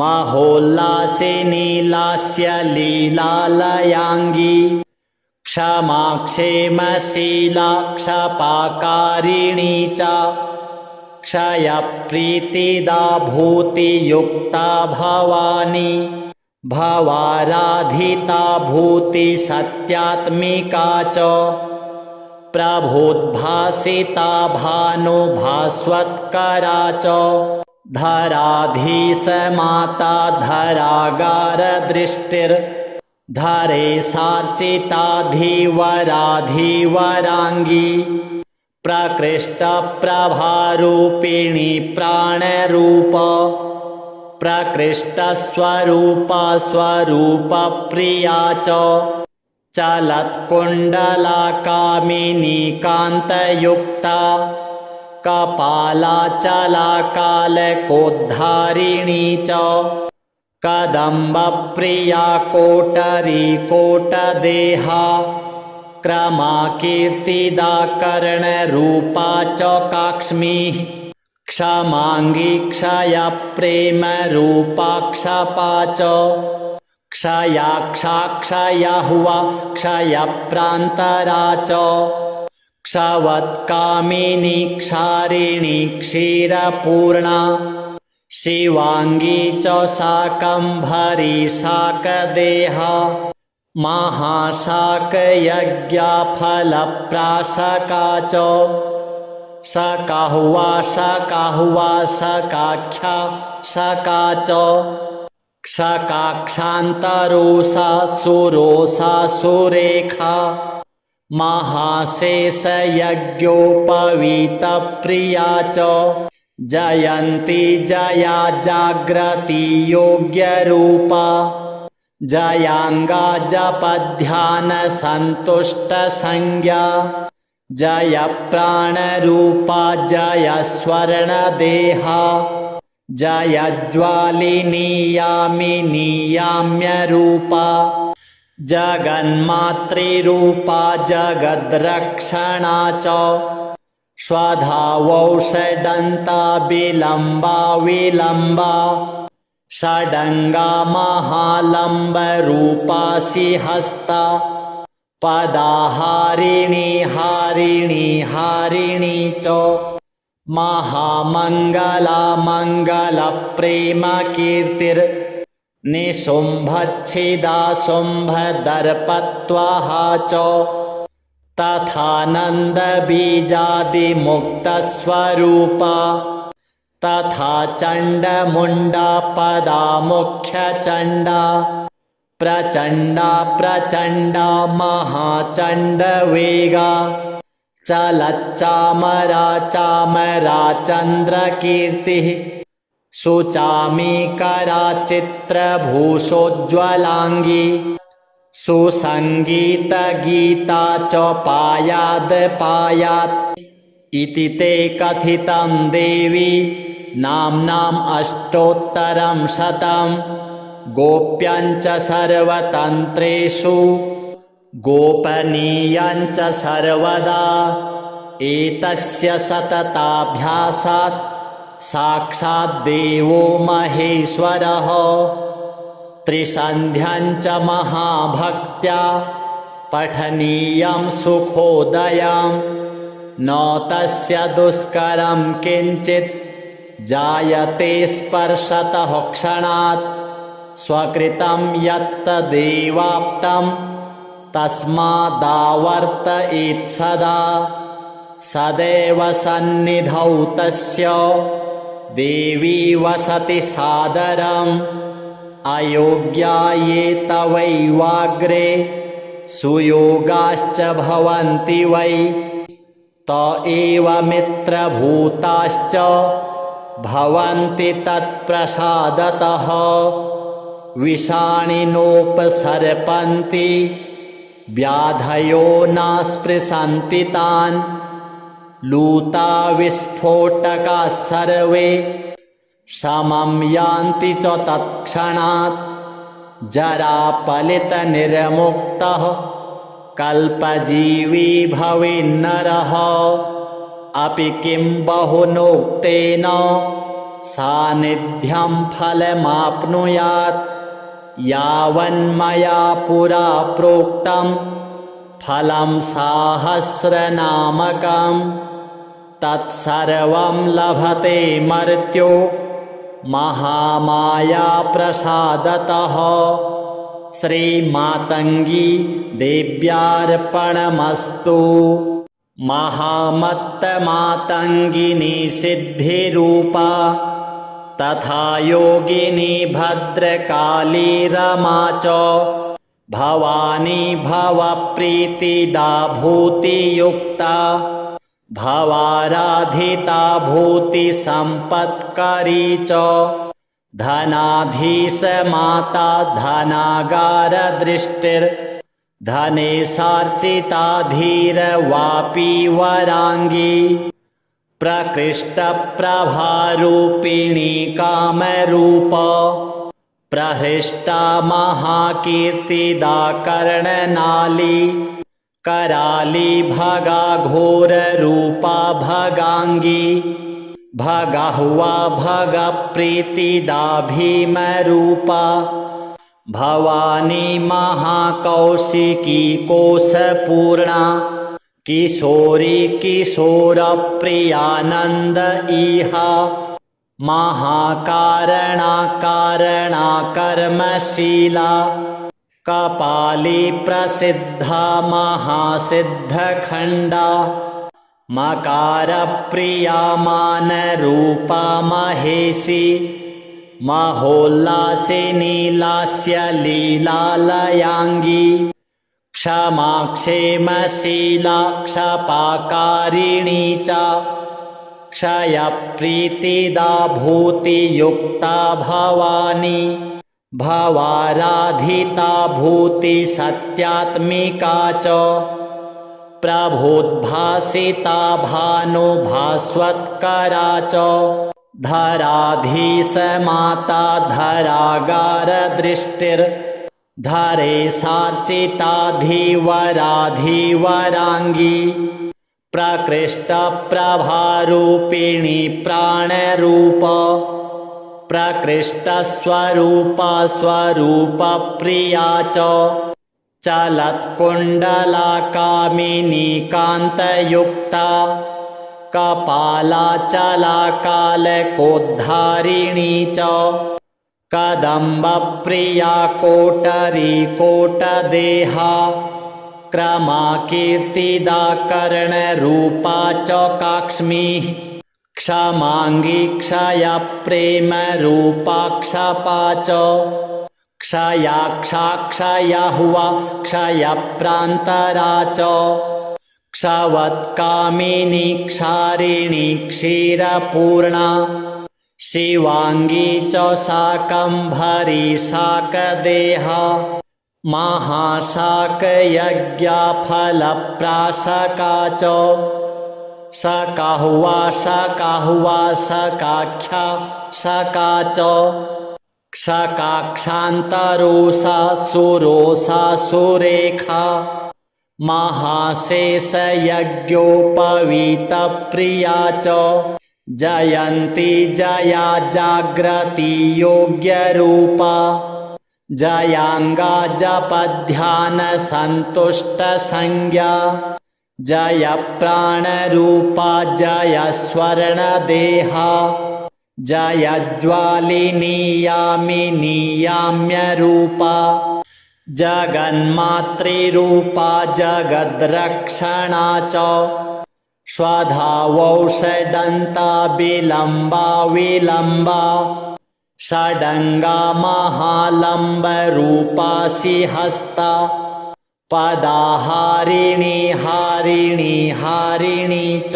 S1: महोल्लासिनी लास्यलीलालयाङ्गी क्षमा क्षेमशीला क्षपाकारिणी च क्षयप्रीतिदा भूतियुक्ता भवानी भवाराधिता भूतिसत्यात्मिका च प्रभोद्भासिता भानुभास्वत्करा च धराधीशमाता धरागारदृष्टिर्धरेशार्चिता धीवराधीवराङ्गी प्रकृष्टप्रभारूपिणी प्राणरूपा प्रकृष्टस्वरूपा स्वरूपप्रिया च चलत्कुण्डला कामिनी कान्तयुक्ता कपालाचला कालकोद्धारिणी च कदम्बप्रिया कोटरी कोटदेहा क्रमाकीर्तिदा कर्णरूपा च काक्ष्मी क्षमाङ्गी क्षयप्रेमरूपा क्षपा च क्षयाक्षा क्षयहुवा क्षयप्रान्तरा च क्षवत्कामिनी क्षारिणी क्षीरपूर्णा शिवाङ्गी च शाकम्भरी शाकदेहा महाशाकयज्ञफलप्राशका च शकाहुवा शकाहुवा शकाख्या शका च क्षकाक्षान्तरोषा सुरोषा सुरेखा महाशेषयज्ञोपवीतप्रिया च जयन्ती जया जाग्रती योग्यरूपा जयाङ्गा जपध्यानसन्तुष्टसंज्ञा जय प्राणरूपा जय स्वर्णदेहा जय ज्वालिनी यामिनी याम्यरूपा जगन्मातृरूपा जगद्रक्षणा च स्वधावौषडन्ता विलम्बा विलम्बा षडङ्गा महालम्बरूपा सिंहस्ता पदाहारिणी हारिणी हारिणी च महामङ्गला मङ्गलप्रेमकीर्तिर् निशुम्भच्छिदा शुम्भदर्पत्वहा च तथानन्दबीजादिमुक्तस्वरूपा तथा चण्डमुण्डा पदा मुख्यचण्डा प्रचण्डा प्रचण्डा महाचण्डवेगा चलच्चामरा चामरा चन्द्रकीर्तिः सुचामीकरा चित्रभूषोज्ज्वलाङ्गी सुसङ्गीतगीता च पायाद् पायात् इति ते कथितं देवी नाम्नाम् अष्टोत्तरं शतं गोप्यञ्च सर्वतन्त्रेषु गोपनीयञ्च सर्वदा एतस्य सतताभ्यासात् साक्षाद्देवो महेश्वरः त्रिसन्ध्यञ्च महाभक्त्या पठनीयं सुखोदयं न तस्य दुष्करं किञ्चित् जायते स्पर्शतः क्षणात् स्वकृतं यत्तदेवाप्तं तस्मादावर्तयेत् सदा सदैव सन्निधौ तस्य देवी वसति सादरम् अयोग्या ये तवैवाग्रे सुयोगाश्च भवन्ति वै त एव मित्रभूताश्च भवन्ति तत्प्रसादतः विषाणिनोपसर्पन्ति व्याधयो नास्पृशन्ति तान् लूता विस्फोटकाः सर्वे शमं यान्ति च तत्क्षणात् जरापलितनिर्मुक्तः कल्पजीवी भवेन्नरः अपि किं बहुनोक्तेन सान्निध्यं फलमाप्नुयात् यावन्मया पुरा प्रोक्तं फलं साहस्रनामकं तत्सर्वं लभते मर्त्यो महामाया प्रसादतः श्रीमातङ्गी देव्यार्पणमस्तु। महामत्तमातङ्गिनी सिद्धिरूपा तथा योगिनी भद्रकाली रमा च भवानी भवप्रीतिदा भूतियुक्ता भवाराधिता भूतिसम्पत्करी च धनाधीशमाता धनागारदृष्टिर्धनेशार्चिता धीरवापी वराङ्गी प्रकृष्टप्रभारूपिणी कामरूपा प्रहृष्टा महाकीर्तिदा कर्णनाली कराली भगा घोररूपा भगाङ्गी भगह्वा भगप्रीतिदा भीमरूपा भवानी महाकौशिकी कोशपूर्णा किशोरी किशोरप्रियानन्द इहा महाकारणा कारणा कर्मशीला कपाली प्रसिद्धा महासिद्धखण्डा मकारप्रिया मानरूपा महेशी महोल्लासिनी लास्य लीलालयाङ्गी क्षमा क्षेमशीला क्षपाकारिणी च क्षयप्रीतिदा भूतियुक्ता भवानी भवाराधिता भूतिसत्यात्मिका च प्रभुद्भासिता भानुभास्वत्करा च धराधीशमाता धरागारदृष्टिर्धरेशार्चिताधिवराधिवराङ्गी प्रकृष्टप्रभारूपिणी प्राणरूप प्रकृष्टस्वरूपा स्वरूपप्रिया च चलत्कुण्डला कामिनी कान्तयुक्ता कपालाचला कालकोद्धारिणी च कदम्बप्रिया कोटरी कोटदेहा क्रमाकीर्तिदा कर्णरूपा च काक्ष्मी क्षमाङ्गी क्षयप्रेमरूपा क्षपा च क्षयाक्षा क्षयह्वा क्षयप्रान्तरा च क्षवत्कामिनी क्षारिणी क्षीरपूर्णा शिवाङ्गी च शाकम्भरी शाकदेहा महाशाकयज्ञफलप्राशका च शकह्वा शकाह्वा शकाख्या शका च क्षकाक्षान्तरोषा सुरोषा सुरेखा महाशेषयज्ञोपवीतप्रिया च जयन्ती जया जाग्रती योग्यरूपा जयाङ्गा जपध्यानसन्तुष्टसंज्ञा जयप्राणरूपा जयस्वर्णदेहा जयज्वालिनी यामिनी याम्यरूपा जगन्मातृरूपा जगद्रक्षणा च स्वधावौषडन्ता विलम्बा विलम्बा षडङ्गा महालम्बरूपा सिंहस्ता पदाहारिणी हारिणी हारिणी च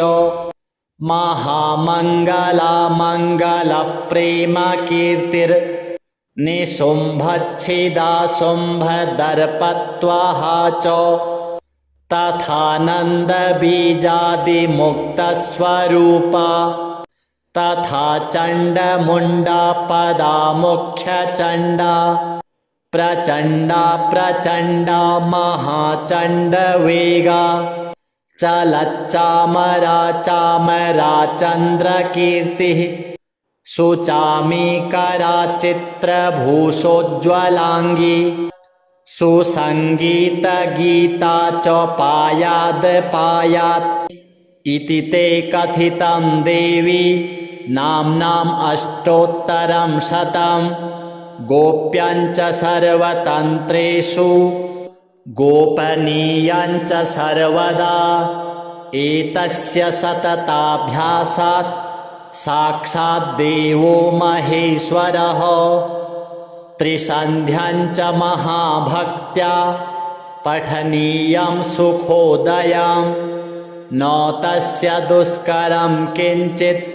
S1: महामङ्गला मङ्गलप्रेमकीर्तिर्निशुम्भच्छिदा शुम्भदर्पत्वहा च तथानन्दबीजादिमुक्तस्वरूपा तथा चण्डमुण्डा पदा मुख्यचण्डा प्रचण्डा प्रचण्डा महाचण्डवेगा चलच्चामरा चामरा चन्द्रकीर्तिः सुचामीकरा चित्रभूषोज्ज्वलाङ्गी सुसङ्गीतगीता च पायाद् पायात् इति ते कथितं देवी नाम्नाम् अष्टोत्तरं शतं गोप्यञ्च सर्वतन्त्रेषु गोपनीयञ्च सर्वदा एतस्य सतताभ्यासात् साक्षाद्देवो महेश्वरः त्रिसन्ध्यञ्च महाभक्त्या पठनीयं सुखोदयं न तस्य दुष्करं किञ्चित्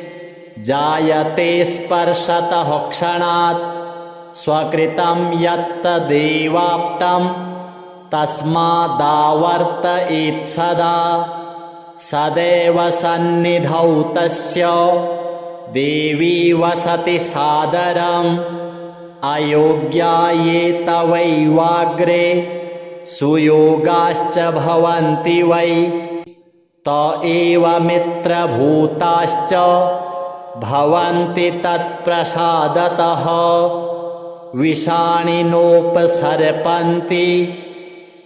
S1: जायते स्पर्शतः क्षणात् स्वकृतं यत्तदेवाप्तं तस्मादावर्तयेत् सदा सदैव सन्निधौ तस्य देवी वसति सादरम् अयोग्या ये तवैवाग्रे सुयोगाश्च भवन्ति वै त एव मित्रभूताश्च भवन्ति तत्प्रसादतः विषाणिनोपसर्पन्ति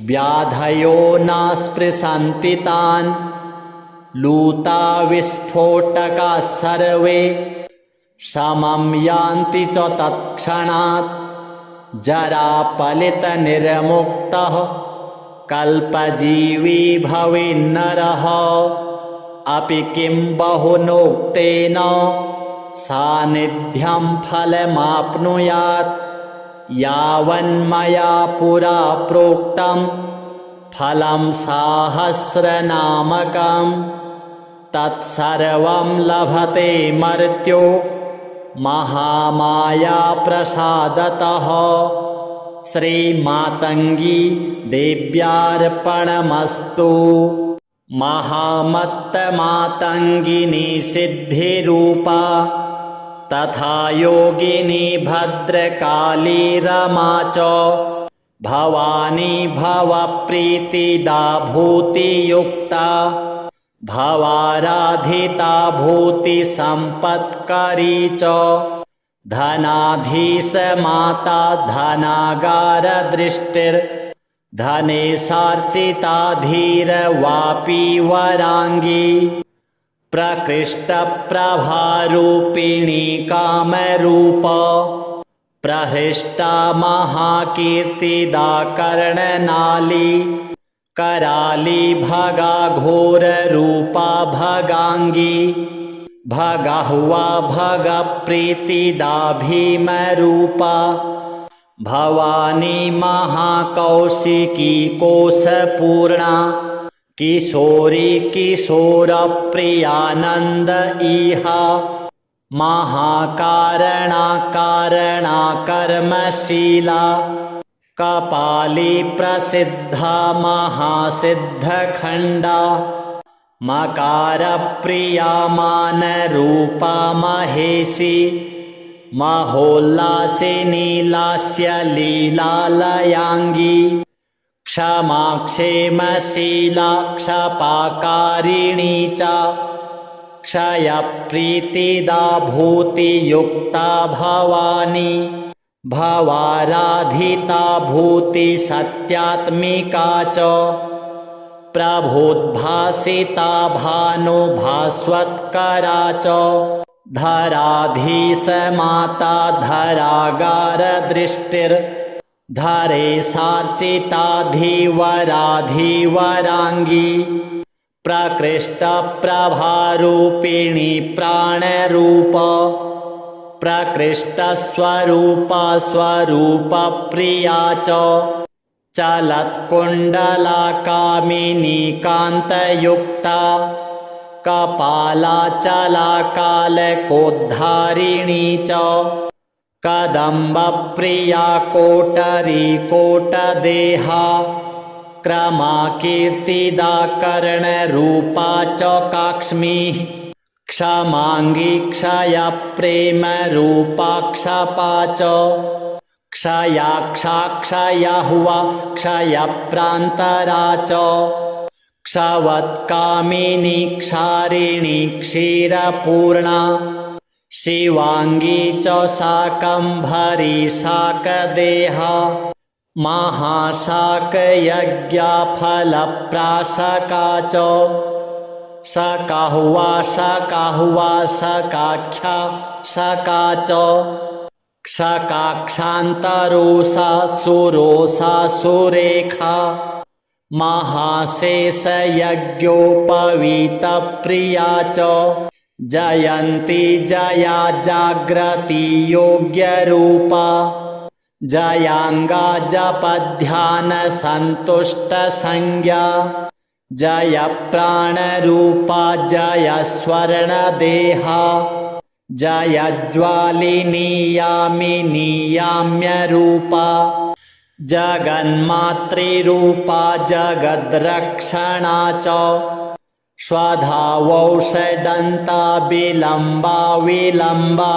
S1: व्याधयो न स्पृशन्ति तान् लूता विस्फोटकाः सर्वे शमं यान्ति च तत्क्षणात् जरापलितनिर्मुक्तः कल्पजीवी भवेन्नरः अपि किं बहुनोक्तेन सान्निध्यं फलमाप्नुयात् यावन्मया पुरा प्रोक्तं फलं सहस्रनामकं तत्सर्वं लभते मर्त्यो महामाया प्रसादतः। श्रीमातङ्गी देव्यार्पणमस्तु। महामत्तमातङ्गिनी सिद्धिरूपा तथा योगिनी भद्रकाली रमा च भवानी भवप्रीतिदा भूतियुक्ता भवाराधिता भूतिसम्पत्करी च धनाधीशमाता धनागारदृष्टिर्धनेशार्चिता धीरवापी वराङ्गी प्रकृष्टप्रभारूपिणी कामरूपा प्रहृष्टा महाकीर्तिदा कर्णनाली कराली भगा घोररूपा भगाङ्गी भगह्वा भगप्रीतिदा भीमरूपा भवानी महाकौशिकी कोशपूर्णा किशोरी किशोरप्रियानन्द इहा महाकारणा कारणा कर्मशीला कपाली प्रसिद्धा महासिद्धखण्डा मकारप्रिया मानरूपा महेशी महोल्लासिनी लास्यलीलालयाङ्गी क्षमा क्षेमशीला क्षपाकारिणी च क्षयप्रीतिदा भूतियुक्ता भवानी भवाराधिता भूतिसत्यात्मिका च प्रभोद्भासिता भानुभास्वत्करा च धराधीशमाता धरागारदृष्टिर्धरेशार्चिता धीवराधीवराङ्गी प्रकृष्टप्रभारूपिणी प्राणरूपा प्रकृष्टस्वरूपा स्वरूपप्रिया च चलत्कुण्डला कामिनी कान्तयुक्ता कपालाचला कालकोद्धारिणी च कदम्बप्रिया कोटरी कोटदेहा क्रमाकीर्तिदा कर्णरूपा च काक्ष्मी क्षमाङ्गी क्षयप्रेमरूपा क्षपा च क्षयाक्षा क्षयह्वा क्षयप्रान्तरा च क्षवत्कामिनी क्षारिणी क्षीरपूर्णा शिवाङ्गी च शाकम्भरी शाकदेहा महाशाकयज्ञफलप्राशका च शकाह्वा शकाह्वा शकाख्या शका च क्षकाक्षान्तरोषा सुरोषा सुरेखा महाशेषयज्ञोपवीतप्रिया च जयन्ती जया जाग्रती योग्यरूपा जयाङ्गा जपध्यानसन्तुष्टसंज्ञा जय प्राणरूपा जय स्वर्णदेहा जय ज्वालिनी यामिनी याम्यरूपा जगन्मातृरूपा जगद्रक्षणा च स्वधावौषडन्ता विलम्बा विलम्बा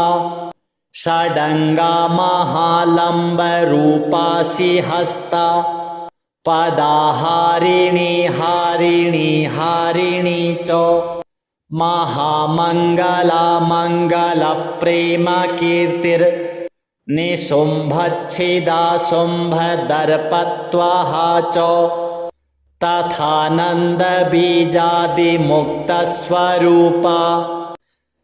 S1: षडङ्गा महालम्बरूपा सिंहस्ता पदाहारिणी हारिणी हारिणी च महामङ्गला मङ्गलप्रेमकीर्तिर् निशुम्भच्छिदा शुम्भदर्पत्वहा च तथानन्दबीजादिमुक्तस्वरूपा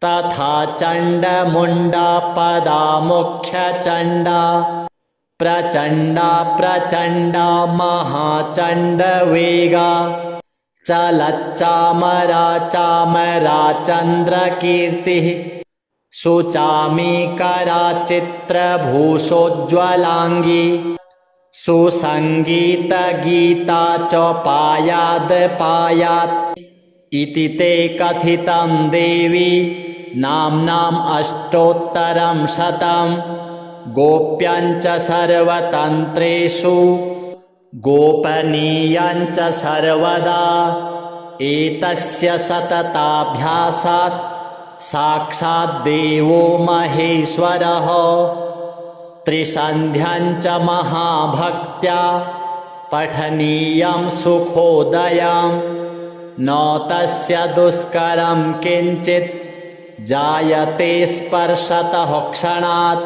S1: तथा चण्डमुण्डा पदा मुख्यचण्डा प्रचण्डा प्रचण्डा महाचण्डवेगा चलच्चामरा चामरा चन्द्रकीर्तिः सुचामीकरा चित्रभूषोज्ज्वलाङ्गी सुसङ्गीतगीता च पायात् इति ते कथितं देवी नाम्नाम् अष्टोत्तरं शतं गोप्यञ्च सर्वतन्त्रेषु गोपनीयञ्च सर्वदा एतस्य सतताभ्यासात् साक्षाद्देवो महेश्वरः त्रिसन्ध्यञ्च महाभक्त्या पठनीयं सुखोदयम् न तस्य दुष्करं किञ्चित् जायते स्पर्शतः क्षणात्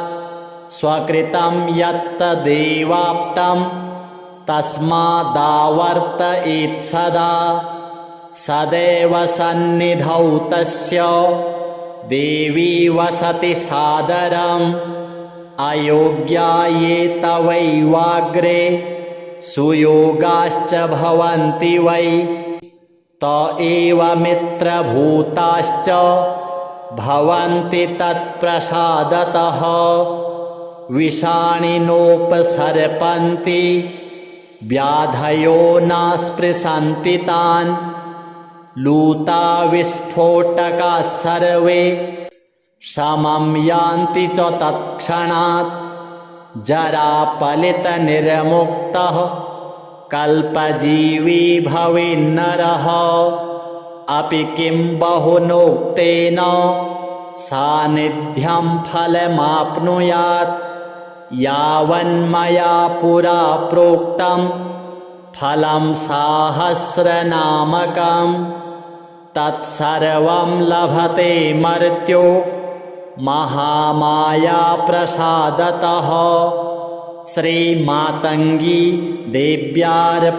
S1: स्वकृतं यत्तदेवाप्तं तस्मादावर्तयेत् सदा सदैव सन्निधौ तस्य देवी वसति सादरम् अयोग्या ये तवैवाग्रे सुयोगाश्च भवन्ति वै त एव मित्रभूताश्च भवन्ति तत्प्रसादतः विषाणिनोपसर्पन्ति व्याधयो न स्पृशन्ति तान् लूता विस्फोटकाः सर्वे शमं यान्ति च तत्क्षणात् जरापलितनिर्मुक्तः कल्पजीवी भवेन्नरः अपि किं बहुनोक्तेन सान्निध्यं फलमाप्नुयात् यावन्मया पुरा प्रोक्तं फलं साहस्रनामकं तत्सर्वं लभते मर्त्यो महामाया प्रसादतः श्रीमातङ्गी देव्यार्पणमस्तु।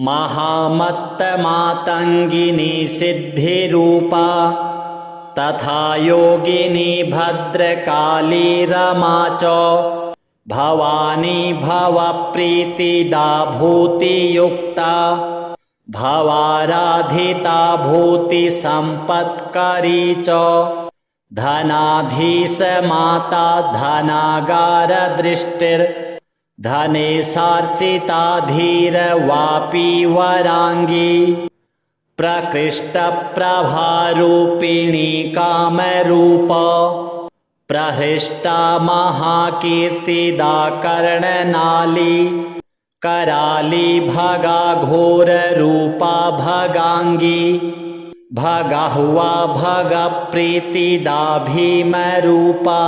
S1: महामत्तमातङ्गिनी सिद्धिरूपा तथा योगिनी भद्रकाली रमा च भवानी भवप्रीतिदा भूतियुक्ता भवाराधिता भूतिसम्पत्करी च धनाधीशमाता धनागारदृष्टिर्धनेशार्चिता धीरवापी वराङ्गी प्रकृष्टप्रभारूपिणी कामरूपा प्रहृष्टा महाकीर्तिदा कर्णनाली कराली भगा घोररूपा भगाङ्गी भगह्वा भगप्रीतिदा भीमरूपा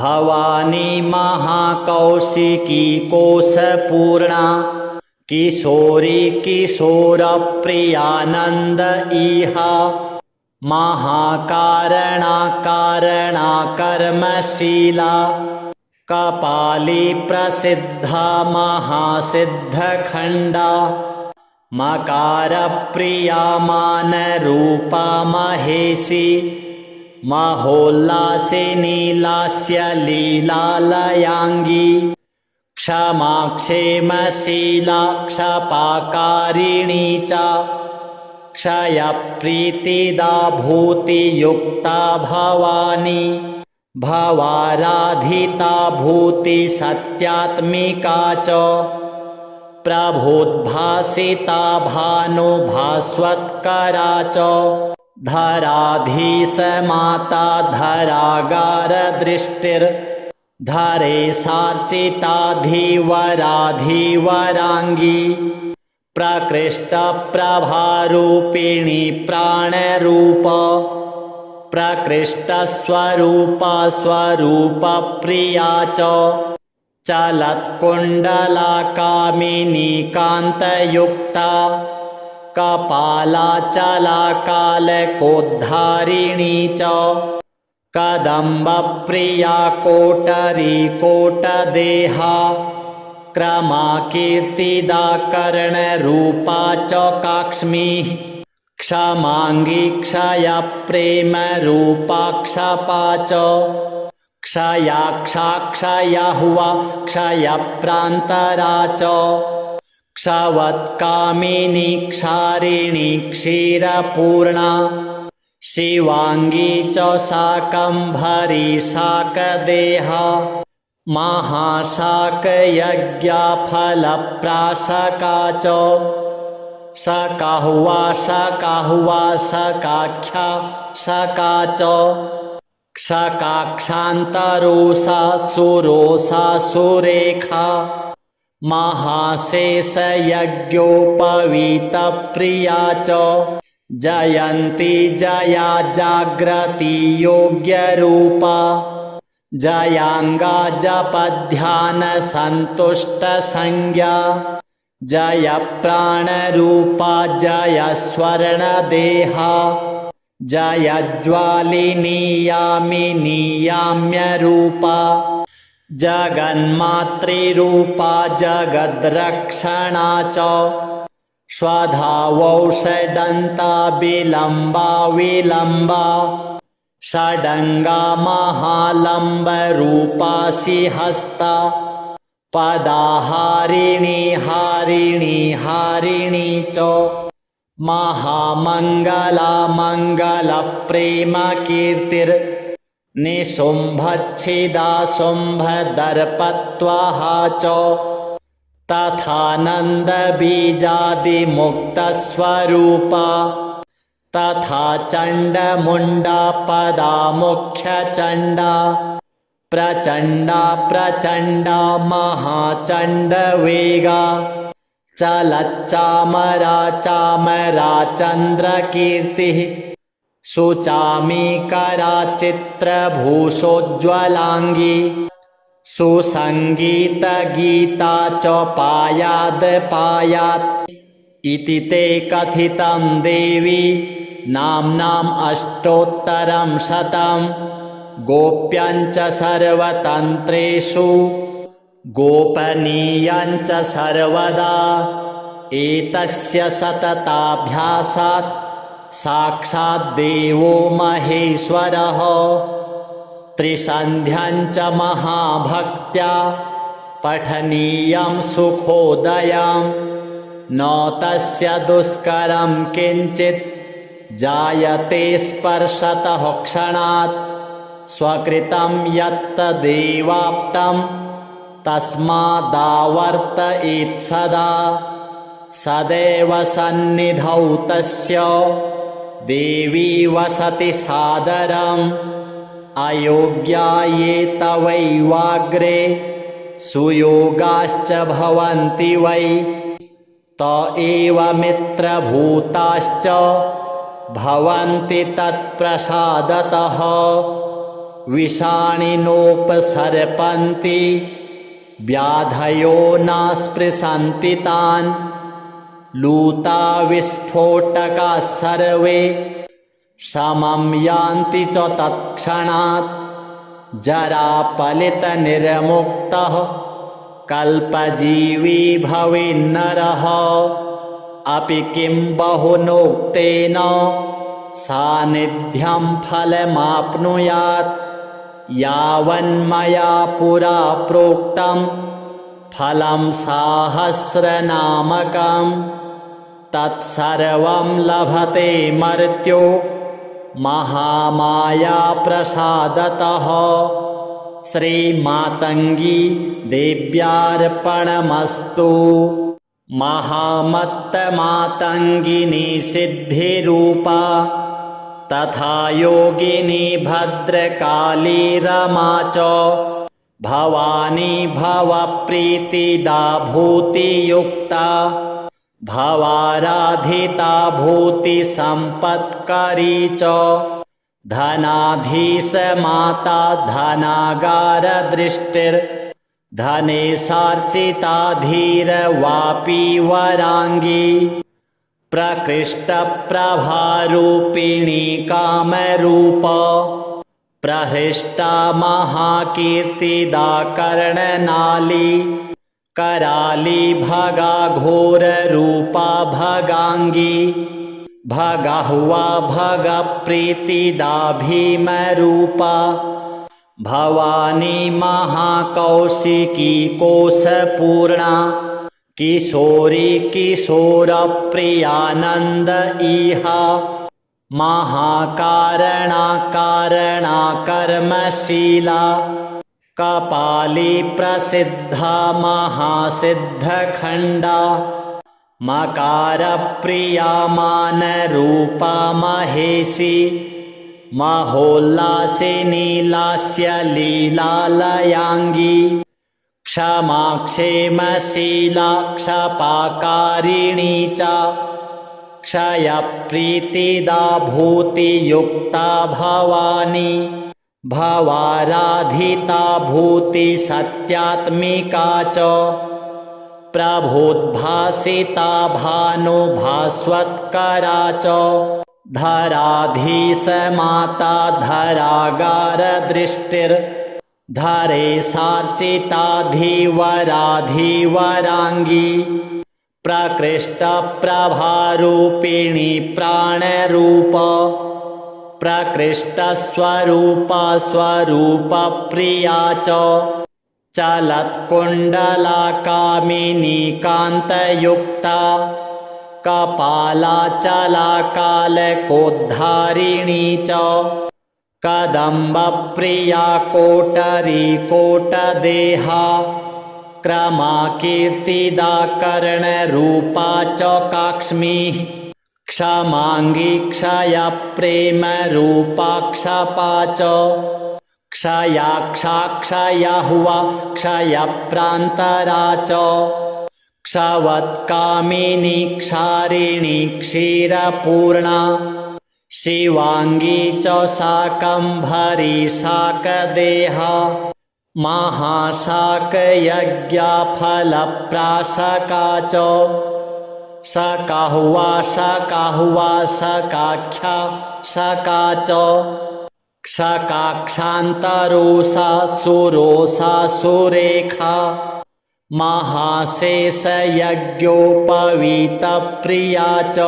S1: भवानी महाकौशिकी कोशपूर्णा किशोरी किशोरप्रियानन्द इहा महाकारणा कारणा कर्मशीला कपाली प्रसिद्धा महासिद्धखण्डा मकारप्रिया मानरूपा महेशी महोल्लासिनी लास्यलीलालयाङ्गी क्षमा क्षेमशीला क्षपाकारिणी च क्षयप्रीतिदा भूतियुक्ता भवानी भवाराधिता भूतिसत्यात्मिका च प्रभोद्भासिता भानुभास्वत्करा च धराधीशमाता धरागारदृष्टिर्धरेशार्चिता धीवराधीवराङ्गी प्रकृष्टप्रभारूपिणी प्राणरूपा प्रकृष्टस्वरूपा स्वरूपप्रिया च चलत्कुण्डला कामिनी कान्तयुक्ता कपालाचलाकालकोद्धारिणी च कदम्बप्रिया कोटरी कोटदेहा क्रमाकीर्तिदा कर्णरूपा च काक्ष्मी क्षमाङ्गी क्षयप्रेमरूपा क्षपा च क्षयाक्षा क्षयहुवा क्षयप्रान्तरा च क्षवत्कामिनी क्षारिणी क्षीरपूर्णा शिवाङ्गी च शाकम्भरी शाकदेहा महाशाकयज्ञफलप्राशका च शकाहुवा शकाहुवा शकाख्या शका च क्षकाक्षान्तरोषा सुरोषा सुरेखा महाशेषयज्ञोपवीतप्रिया च जयन्ती जया जाग्रती योग्यरूपा जयाङ्गा जपध्यानसन्तुष्टसंज्ञा जय प्राणरूपा जय स्वर्णदेहा जय ज्वालिनी यामिनी याम्यरूपा जगन्मातृरूपा जगद्रक्षणा च स्वधावौषडन्ता विलम्बा विलम्बा षडङ्गा महालम्बरूपा सिंहस्ता पदाहारिणी हारिणी हारिणी च महामङ्गला मङ्गलप्रेमकीर्तिर्निशुम्भच्छिदा शुम्भदर्पत्वहा च तथानन्दबीजादिमुक्तस्वरूपा तथा चण्डमुण्डा पदा मुख्यचण्डा प्रचण्डा प्रचण्डा महाचण्डवेगा चलच्चामरा चामरा चन्द्रकीर्तिः सुचामीकरा चित्रभूषोज्ज्वलाङ्गी सुसङ्गीतगीता च पायाद् पायात् इति ते कथितं देवी नाम्नाम् अष्टोत्तरं शतं गोप्यञ्च सर्वतन्त्रेषु गोपनीयञ्च सर्वदा एतस्य सतताभ्यासात् साक्षात् देवो महेश्वरः त्रिसन्ध्यञ्च महाभक्त्या पठनीयं सुखोदयं न तस्य दुष्करं किञ्चित् जायते स्पर्शतः क्षणात् स्वकृतं यत्तदेवाप्तं तस्मादावर्तयेत् सदा सदैव सन्निधौ तस्य देवी वसति सादरम् अयोग्या ये तवैवाग्रे सुयोगाश्च भवन्ति वै त एव मित्रभूताश्च भवन्ति तत्प्रसादतः विषाणिनोपसर्पन्ति व्याधयो नास्पृशन्ति तान् लूता विस्फोटकाः सर्वे समं यान्ति च तत्क्षणात् जरापलितनिर्मुक्तः कल्पजीवी भवेन्नरः अपि किं बहुनोक्तेन सान्निध्यं फलमाप्नुयात् यावन्मया पुरा प्रोक्तं फलं साहस्रनामकं तत्सर्वं लभते मर्त्यो महामाया प्रसादतः श्रीमातङ्गी देव्यार्पणमस्तु। महामत्तमातङ्गिनी सिद्धिरूपा तथा योगिनी भद्रकाली रमा च भवानी भवप्रीतिदा भूतियुक्ता भवाराधिता भूतिसम्पत्करी च धनाधीश माता धनागारदृष्टिर्धनेशार्चिता धीरवापी वराङ्गी प्रकृष्टप्रभारूपिणी कामरूप प्रहृष्टा महाकीर्तिदा कर्णनाली कराली भगा घोररूपा भगांगी भगहुआ भगप्रीतिदा भीमरूपा भवानी महाकौशिकी कोशपूर्णा किशोरी किशोरप्रियानन्द इहा महाकारणा कारणा कर्मशीला कपाली प्रसिद्धा महासिद्धखण्डा मकारप्रिया मानरूपा महेशी महोल्लासिनी लास्य लीलालयाङ्गी क्षमा क्षेमशीला क्षपाकारिणी च क्षयप्रीतिदा भूतियुक्ता भवानी भवाराधिता भूतिसत्यात्मिका च प्रभुद्भासिता भानुभास्वत्करा च धराधीशमाता धरागारदृष्टिर्धरे सार्चिता धीवराधीवराङ्गी प्रकृष्टप्रभारूपिणी प्राणरूप प्रकृष्टस्वरूपा स्वरूपप्रिया च चलत्कुण्डला कामिनी कान्तयुक्ता कपालाचला कालकोद्धारिणी च कदम्बप्रिया कोटरी कोटदेहा क्रमाकीर्तिदा कर्णरूपा च काक्ष्मी क्षमाङ्गी क्षयप्रेमरूपा क्षपा च क्षयाक्षा क्षयहुआ क्षयप्रान्तरा च क्षवत्कामिनी क्षारिणी क्षीरपूर्णा शिवाङ्गी च शाकम्भरी शाकदेहा महाशाकयज्ञफलप्राशका च शकाहुआ शकाहुआ शकाख्या शका च क्षकाक्षान्तरोषा सुरोषा सुरेखा महाशेषयज्ञोपवीतप्रिया च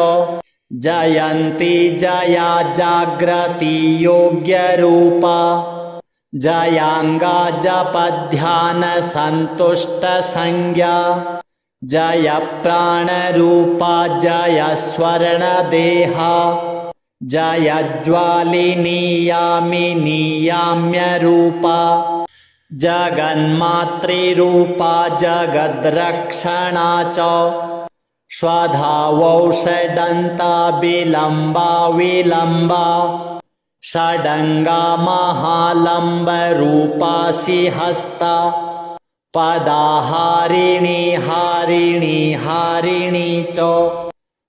S1: जयन्ती जया जाग्रती योग्यरूपा जयाङ्गा जपध्यानसन्तुष्टसंज्ञा जयप्राणरूपा जयस्वर्णदेहा जयज्वालिनी यामिनी याम्यरूपा जगन्मातृरूपा जगद्रक्षणा च स्वधावौषडन्ता विलम्बा विलम्बा षडङ्गा महालम्बरूपा सिंहस्ता पदाहारिणी हारिणी हारिणी च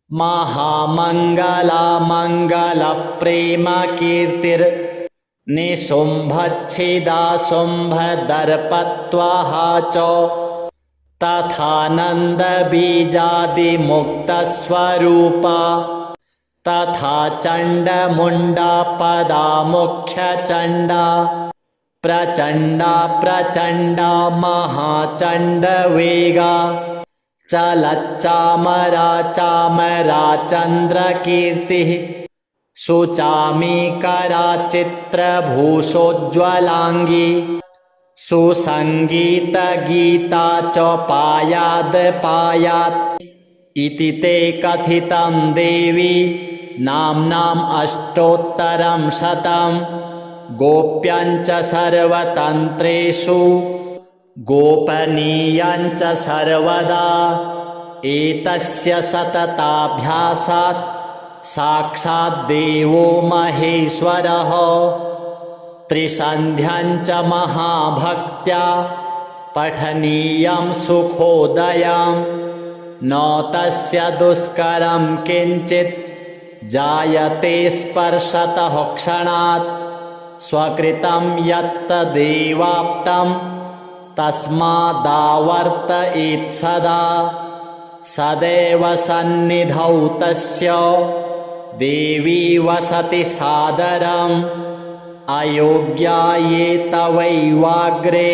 S1: महामङ्गला मङ्गलप्रेमकीर्तिर्निशुम्भच्छिदा शुम्भदर्पत्वहा च तथानन्दबीजादिमुक्तस्वरूपा तथा चण्डमुण्डा पदा मुख्यचण्डा प्रचण्डा प्रचण्डा महाचण्डवेगा चलच्चामरा चामरा चन्द्रकीर्तिः सुचामीकरा चित्रभूषोज्ज्वलाङ्गी सुसङ्गीतगीता च पायाद् पायात् इति ते कथितं देवी नाम्नाम् अष्टोत्तरं शतं गोप्यञ्च सर्वतन्त्रेषु गोपनीयञ्च सर्वदा एतस्य सतताभ्यासात् साक्षाद्देवो महेश्वरः त्रिसन्ध्यञ्च महाभक्त्या पठनीयं सुखोदयं न तस्य दुष्करं किञ्चित् जायते स्पर्शतः क्षणात् स्वकृतं यत्तदेवाप्तं तस्मादावर्तयेत् सदा सदैव सन्निधौ तस्य देवी वसति सादरम् अयोग्या ये तवैवाग्रे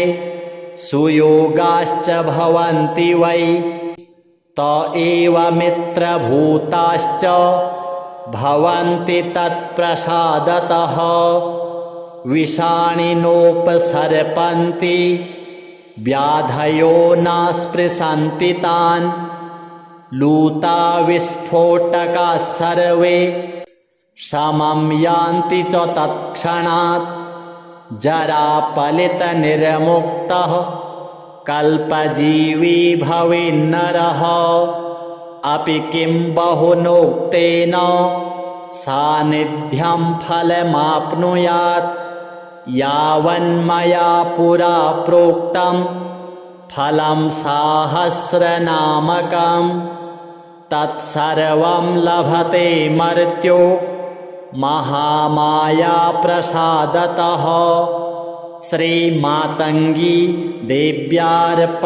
S1: सुयोगाश्च भवन्ति वै त एव मित्रभूताश्च भवन्ति तत्प्रसादतः विषाणिनोपसर्पन्ति व्याधयो न स्पृशन्ति तान् लूता विस्फोटकाः सर्वे शमं यान्ति च तत्क्षणात् जरापलितनिर्मुक्तः कल्पजीवी भवेन्नरः अपि किं बहुनोक्तेन सान्निध्यं फलमाप्नुयात् यावन्मया पुरा प्रोक्तं फलं साहस्रनामकं तत्सर्वं लभते मर्त्यो महामाया प्रसादतः। श्रीमातङ्गी देव्यार्पणमस्तु।